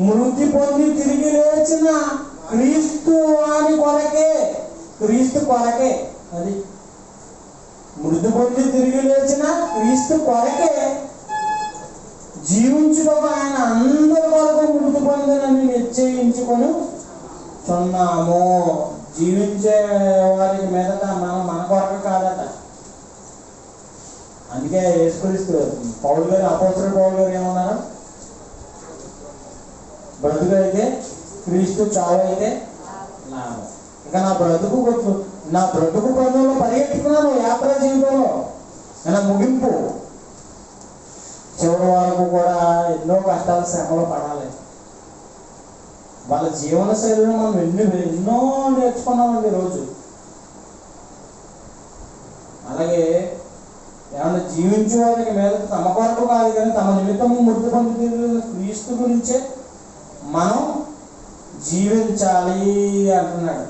Speaker 1: మృతి పొంది తిరిగి లేచిన క్రీస్తు వాని కొరకే, క్రీస్తు కొరకే, అది మృతి పొంది తిరిగి లేచిన క్రీస్తు కొరకే జీవించుటకు ఆయన అందరి కొరకు మృతి పొందినని నిశ్చయించుకొని చున్నాము. జీవించే వారికి మీదట మనం మన కొరకు కాదట. అందుకే యేసుక్రీస్తు పౌలు గారు, అపోస్తలుడు పౌలు గారు ఏమన్నారు? బ్రతుకు అయితే క్రీస్తు, చావు అయితే లాభం. ఇంకా నా బ్రతుకు పనుల్లో పరిగెట్టుకున్నాను యాత్ర జీవితంలో. నా ముగింపు చివరి వరకు కూడా ఎన్నో కష్టాలు, శ్రమలు పడాలి. వాళ్ళ జీవన శైలిలో మనం ఎన్నో నేర్చుకున్నామండి రోజు. అలాగే ఏమన్నా జీవించే వారికి మీద తమ కొరకు కాదు కానీ తమ నిమిత్తము మృతి పొంది క్రీస్తు గురించే మనం జీవించాలి అంటున్నాడు.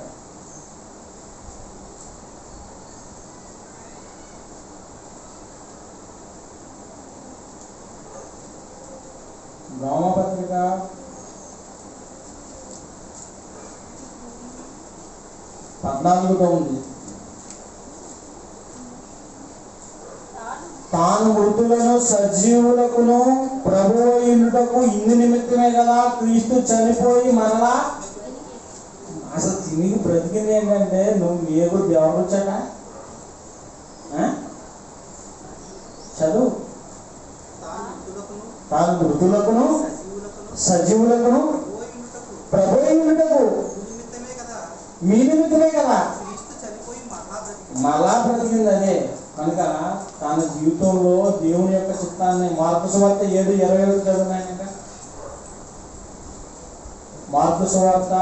Speaker 1: రోమపత్రిక 14 ఉంది. తాను మృతులను సజీవులకును ప్రభువు అయ్యుటకు ఇందు నిమిత్తమే కదా క్రీస్తు చనిపోయి మరలా. అసలు తిరిగి బ్రతికింది ఏంటంటే నువ్వు నీకు దేవుడు వచ్చాక చదువు.
Speaker 2: తాను మృతులకును
Speaker 1: తాను మృతులకును
Speaker 2: సజీవులకును
Speaker 1: సజీవులకును
Speaker 2: ప్రభువైయుటకు
Speaker 1: ప్రభువైయుటకు
Speaker 2: నిమిత్తమే కదా
Speaker 1: మీ నిమిత్తమే కదా
Speaker 2: క్రీస్తు చనిపోయి మరలా బ్రతికి
Speaker 1: మళ్ళా బ్రతికింది. అదే కనుక తన జీవితంలో దేవుని యొక్క చిత్తాన్ని మార్కు సువార్త 7:21 చదువున్నాయన. మార్కు సువార్త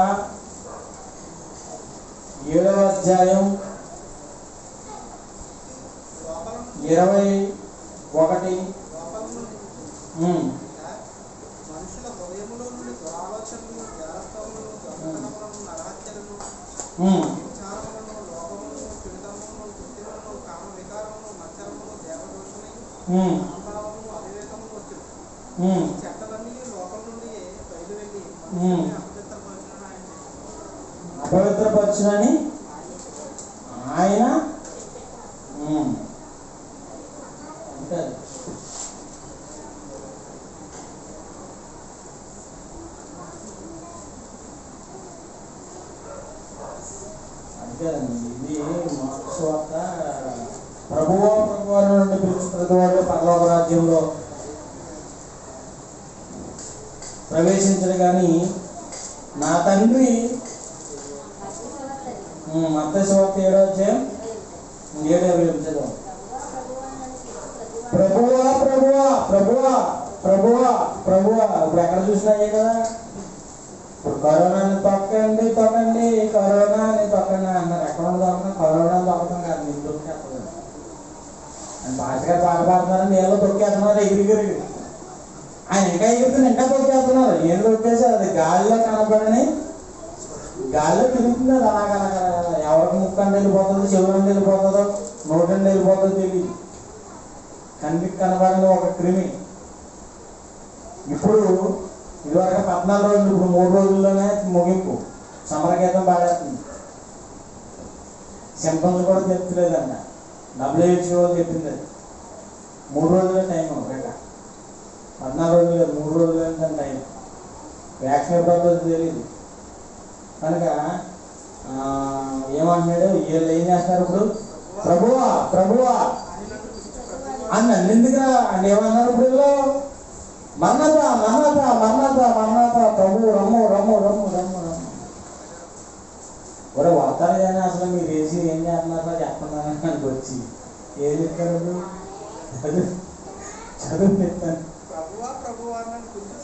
Speaker 1: 7వ అధ్యాయం
Speaker 2: లోపల
Speaker 1: 21.
Speaker 2: లోపల నుండి మనుషుల హృదయములో నుండి దురాలోచనలు, జారత్వములు, దొంగతనములను, నరహత్యలను, విచారములను, లోపములను, చెడుతనములను, కృత్యములను, కామ వికారమును, మత్సరమును, దేవదోషమును, అహంభావమును, అవివేకమును వచ్చును. ఈ చెట్టలన్నీ లోపల నుండి బయలు వెళ్ళి మనుషుల్ని అపవిత్రపరచునని ఆయన చెప్పాడు.
Speaker 1: అపవిత్రపరచునని ఆయన అంటే అంతేనండి. ఇది మార్కు సువార్త. ప్రభువా ప్రభువా నుండి పిలిచిన ప్రతివాడు పరలోక రాజ్యంలో ప్రవేశించడు కానీ నా తండ్రి. మత్తయి సువార్త 7వ అధ్యాయం 7:20 చదువు. ప్రభువా ప్రభువా ప్రభువా ప్రభువా ప్రభువా. ఇప్పుడు ఎక్కడ చూసినా కదా, ఇప్పుడు కరోనాని తొక్కండి తొక్కండి, కరోనాని తొక్కండి అన్నారు. ఎక్కడ తొక్కడం? కరోనా తొక్కడం కాదు, నీకు తొక్కేస్తుంది అని భాషగా పాట పాడుతున్నారు. నీళ్ళు తొక్కేస్తున్నారు ఎగిరిగిరి. ఆయన ఇంకా ఎగురుతుంది, ఇంకా తొక్కేస్తున్నారు. ఏం తొక్కేసి అది గాలిలో కనపడని గాలిలో తిరుగుతుంది. అది అలాగలగా ఎవరికి ముక్కండి వెళ్ళిపోతుందో, చెవులండి వెళ్ళిపోతుందో, నోటండి వెళ్ళిపోతుందో తెలియదు. కంటికి కనబడిన ఒక క్రిమి. ఇప్పుడు ఇదివరకు 14 రోజులు, ఇప్పుడు 3 రోజుల్లోనే ముగింపు. సమరగీతం పాడేస్తుంది. సింటమ్స్ కూడా చెప్తలేదంట. WHO చెప్పింది అది 3 రోజులే టైం. ఒక 14 రోజులు లేదు, 3 రోజులు ఎంత టైం. వ్యాక్సిన్ ఎప్పుడు తెలియదు. కనుక ఏమంటున్నాడు? వీళ్ళు ఏం చేస్తారు ఇప్పుడు? ప్రభువా ప్రభువా అని ఎందుకురా అని ఏమన్నారు? ఇప్పుడు మరణత మరణత మరణత మరణత, ప్రభు రమ్ము రమ్ము రమ్ము రమ్ము రమ్ము. ఒరే వార్తలు కానీ అసలు మీరు వేసి ఏం చేస్తున్నారో చెప్తున్నారని నాకు వచ్చి ఏం చెప్తారు? చదువు చెప్తాను.
Speaker 2: ప్రభువా ప్రభువా అని పిలిచి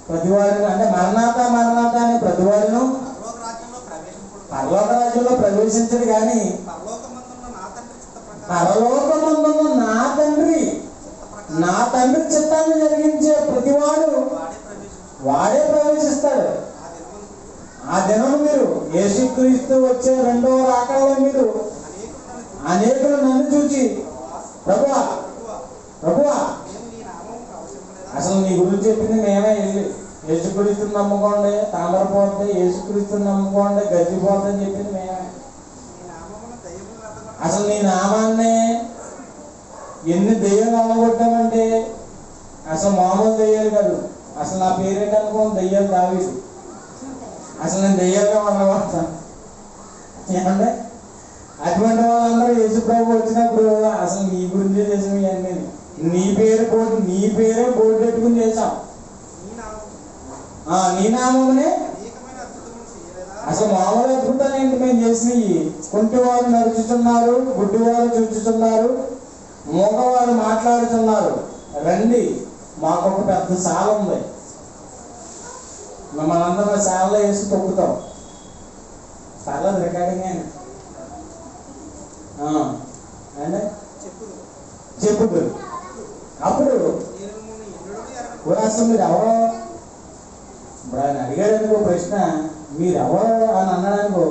Speaker 1: ప్రతివాడును అంటే మరణాత మరణాత అని ప్రతివాడును
Speaker 2: పరలోక రాజ్యంలో ప్రవేశింపడు.
Speaker 1: పరలోక రాజ్యంలో ప్రవేశించడు కానీ
Speaker 2: పరలోకమందున్న నా తండ్రి చిత్త ప్రకారం
Speaker 1: పరలోకమందున్న నా తండ్రి చిత్తాన్ని జరిగించే ప్రతివాడు వాడే ప్రవేశిస్తాడు. ఆ దినం మీరు యేసుక్రీస్తు వచ్చే 2వ రాకడలో మీరు అనేకులు నన్ను చూచి ప్రభువా ప్రభువా. అసలు నీ గురించి చెప్పింది మేమే. వెళ్ళి యేసుక్రీస్తుని నమ్ముకోండి, తామరపోతే, యేసుక్రీస్తుని నమ్ముకోండి, గడ్డిపోతే అని చెప్పింది మేమే. అసలు నీ నామాన్నే ఎన్ని దెయ్యాలు అలగొట్టామంటే అసలు మామూలు దెయ్యాలు కాదు. అసలు నా పేరేంటి అనుకోని దెయ్యాలు దావీదు. అసలు నేను దెయ్యాలుగా అలగొడతాను ఏమంటే అటువంటి వాళ్ళందరూ యేసు ప్రభు వచ్చినప్పుడు అసలు నీ గురించే చేసినవి అన్నీ. నీ పేరే బోర్డు పెట్టుకుని చేసాం. నీ నామమునే అసలు మామూలు అద్భుతాలు మేము చేసినవి. కుంటివారు నడుచుతున్నారు, గుడ్డివారు చూచుతున్నారు, మూగవారు మాట్లాడుతున్నారు. రండి, మాకు ఒక పెద్ద శాల ఉంది, మిమ్మల్ని అందరూ శాలలో వేసి తొక్కుతాం. పర్లేదు, రికార్డింగ్ అయినా అంటే చెప్పుదు. అప్పుడు అసలు మీరు ఎవరో, ఇప్పుడు ఆయన అడిగాడు అనుకో ప్రశ్న, మీరు ఎవరు అని అన్నాడనుకో,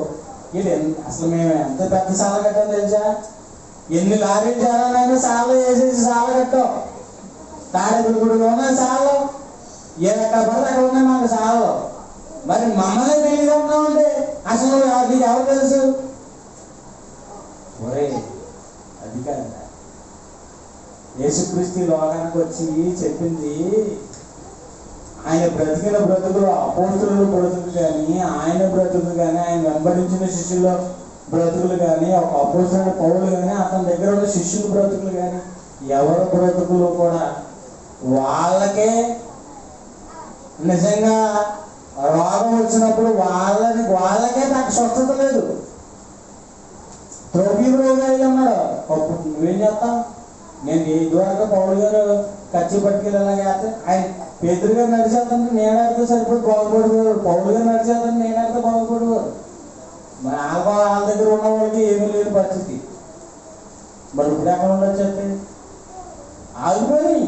Speaker 1: ఇది అసలు మేము ఎంత పెద్ద శాల కట్టాం తెలుసా? ఎన్ని లారీలు చేయాలైనా శాలలో వేసేసి శాల కట్టాం. తాడేపుడిలోనే శాలలో ఎక్కడ పడితే అక్కడ ఉన్నాయి మాకు శాలలో. మరి మమ్మల్ని తెలియదు ఉన్నామంటే అసలు నీకు ఎవరు తెలుసు? ఒరే అది కాదు, యేసుక్రీస్తు లోకానికి వచ్చి చెప్పింది ఆయన బ్రతికిన బ్రతుకులు, అపోస్తుల బ్రతుకులు కానీ, ఆయన బ్రతుకులు కానీ, ఆయన వెంబడించిన శిష్యుల బ్రతుకులు కానీ, ఒక అపోస్తులైన పౌలు కానీ, అతని దగ్గర ఉన్న శిష్యుల బ్రతుకులు కానీ ఎవరి బ్రతుకులు కూడా వాళ్ళకే నిజంగా రోగం వచ్చినప్పుడు వాళ్ళకే నాకు స్వస్థత లేదు. త్రోపీ రోగాలు ఉన్నాడు. అప్పుడు నువ్వేం చేస్తావు? నేను ఇదివరకు పౌలు గారు ఖర్చు పట్టుకెళ్ళేలాగా ఆయన పేతురు గారు నడిచేద్దంటే నేనాడితే సరిపోయి బాగుపడిపోయారు. పౌలు గారు నడిచేద్దంటే నేనాడితే బాగుపడిపోయారు. మరి వాళ్ళ దగ్గర ఉన్న వాళ్ళకి ఏమీ లేని పరిస్థితి. మరి ఇప్పుడు ఎక్కడ ఉండొచ్చు? ఆగిపోయి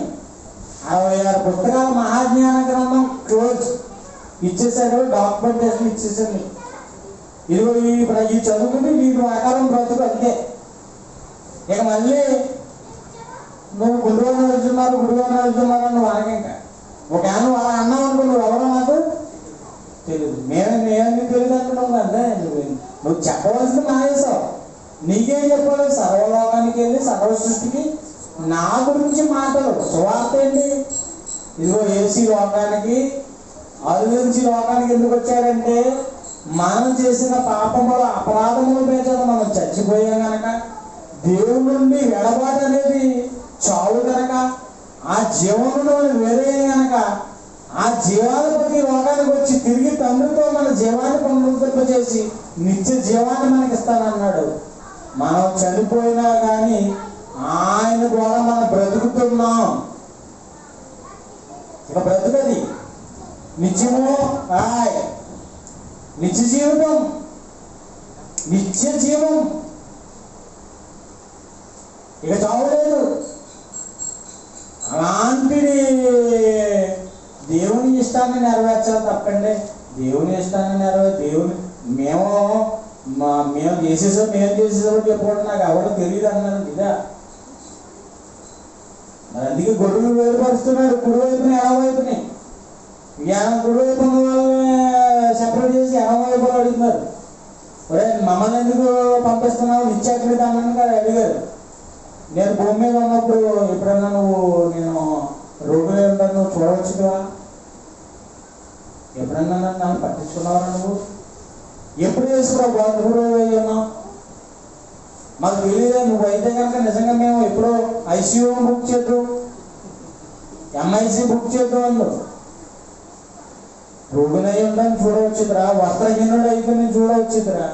Speaker 1: 66 పుస్తకాల మహాజ్ఞాన గ్రంథం క్లోజ్ ఇచ్చేసాడు. డాక్యుమెంటేషన్ ఇచ్చేసాడు. ఇదిగో ఈ చదువుకుని వీటి ప్రకారం బ్రతుకు అంతే. ఇక మళ్ళీ నువ్వు గుడిగా నడుచున్నారు నువ్వు అనగా ఒక నువ్వు అలా అన్నావు అనుకో, నువ్వు ఎవరో నాకు తెలియదు. నేను తెలియదు అంటున్నావు అంటే నువ్వు చెప్పవలసింది మానేసావు. నీకేం చెప్పాలి? సర్వలోకానికి వెళ్ళి సర్వ సృష్టికి నా గురించి మాటలు. సువార్త ఏంటి? ఇదిగో ఏసీ లోకానికి అరువించి లోకానికి ఎందుకు వచ్చారంటే మనం చేసిన పాపములు అపరాధముల పేద మనం చచ్చిపోయాం కనుక, దేవుడి నుండి ఎడబాటు అనేది చావు కనుక, ఆ జీవనంలో వేరే కనుక ఆ జీవాధిపతి లోకానికి వచ్చి తిరిగి తండ్రితో మన జీవాన్ని పునరుద్ధరింపజేసి నిత్య జీవాన్ని మనకి ఇస్తానన్నాడు. మనం చనిపోయినా కానీ ఆయన ద్వారా మనం బ్రతుకుతున్నాం. ఇక బ్రతుకది నిత్యము, నిత్య జీవితం, నిత్య జీవం. ఇక చావు లేదు. అలాంటిది దేవుని ఇష్టాన్ని నెరవేర్చాలి తప్పండి. దేవుని ఇష్టాన్ని మేము చేసేసాం చెప్పుకోవడం నాకు ఎవరు తెలియదు అన్నాను ఇదా. మరి అందుకే గొడవలు వేరుపరుస్తున్నాడు కుడివైపుని ఎడమవైపుని. కుడివైపు ఉన్న వాళ్ళని సెపరేట్ చేసి ఎడమవైపు అడుగుతున్నారు. ఒరే మమ్మల్ని ఎందుకు పంపిస్తున్నావు? నిత్యాగ్రత అన్నాను కదా అడిగారు. నేను భూమి మీద ఉన్నప్పుడు ఎప్పుడన్నా నేను రోడ్డు ఉంటాను, నువ్వు చూడవచ్చు కదా. ఎప్పుడన్నా నన్ను పట్టించుకున్నావా? నువ్వు ఎప్పుడు చేసుకున్నావు? బాగుండు ఉన్నావు. మాకు తెలియదా? నువ్వు అయితే కనుక నిజంగా మేము ఎప్పుడో ఐసీయూ బుక్ చేద్దాం, ఎంఐసీ బుక్ చేద్దాం అందు. రోగునై ఉంటాను చూడవచ్చుదిరా, వస్త్రహీనుడు అయితే నేను చూడవచ్చుదిరా,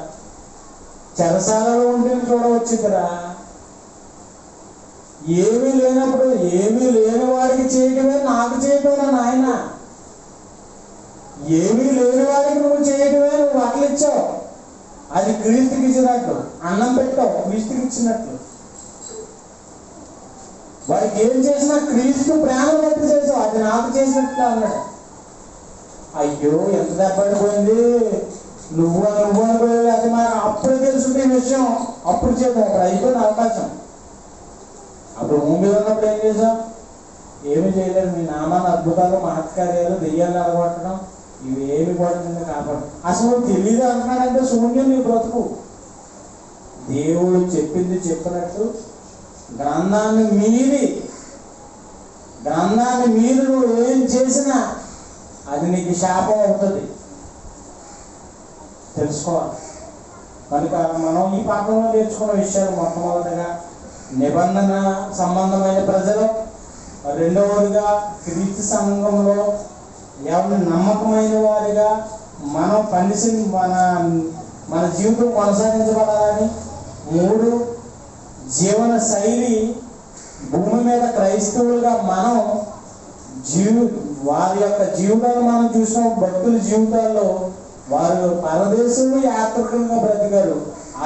Speaker 1: చెరసాలలో ఉంటే చూడవచ్చుదిరా. ఏమీ లేనప్పుడు ఏమీ లేని వాడికి చేయటమే నాకు చేయటమే నాయన. ఏమీ లేని వాడికి నువ్వు చేయటమే. నువ్వు అట్లా ఇచ్చావు, అది క్రీస్తుకి ఇచ్చినట్లు. అన్నం పెట్టావు, క్రీస్తుకి ఇచ్చినట్లు. వాడికి ఏం చేసినా క్రీస్తు ప్రేమ బట్టి చేసావు, అది నాకు చేసినట్లు అన్నాడు. అయ్యో ఎంత దెబ్బడిపోయింది. నువ్వు అనుకోలేదు. అది మనకు అప్పుడు తెలుసుంటే ఈ విషయం అప్పుడు చేద్దాం. అప్పుడు అయిపోయిన అవకాశం. అప్పుడు భూమి మీద ఉన్నప్పుడు ఏం చేసాం? ఏమీ చేయలేదు. మీ నామాన్ని అద్భుతాలు, మహత్కార్యాలు, దెయ్యాలు అలగొట్టడం, ఇవి ఏమి కూడా నిన్ను కాపాడు. అసలు తెలియదు అంటున్నాడంటే శూన్యం నీ బ్రతుకు. దేవుడు చెప్పింది చెప్పినట్టు గ్రంథాన్ని మీరి నువ్వు ఏం చేసినా అది నీకు శాపం అవుతుంది. తెలుసుకోవాలి. కనుక మనం ఈ పాఠంలో నేర్చుకున్న విషయాలు మొట్టమొదటిగా నిబంధన సంబంధమైన ప్రజలు, రెండవదిగా క్రీస్తు సంఘంలో ఎవరు నమ్మకమైన వారిగా మనం మన జీవితం కొనసాగించబడాలని, 3 జీవన శైలి భూమి మీద క్రైస్తవులుగా మనం వారి యొక్క జీవితాలు మనం చూసిన భక్తుల జీవితాల్లో వారు పరదేశంలో యాత్రికులుగా బ్రతికారు.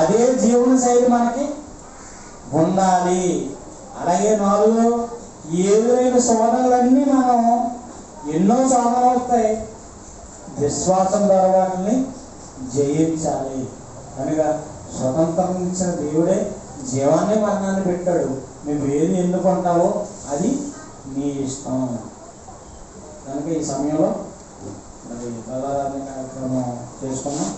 Speaker 1: అదే జీవన శైలి మనకి ఉండాలి. అలాగే 4 ఏదైనా శోధనలన్నీ మనం ఎన్నో శోధనలు వస్తాయి, విశ్వాసం ద్వారా వాటిని జయించాలి. కనుక స్వతంత్రం ఇచ్చిన దేవుడే జీవాన్ని మరణాన్ని పెట్టాడు. నువ్వు ఏది ఎన్నుకుంటావో అది నీ ఇష్టం. కనుక ఈ సమయంలో మరి బలారాధన కార్యక్రమం చేసుకున్నాం.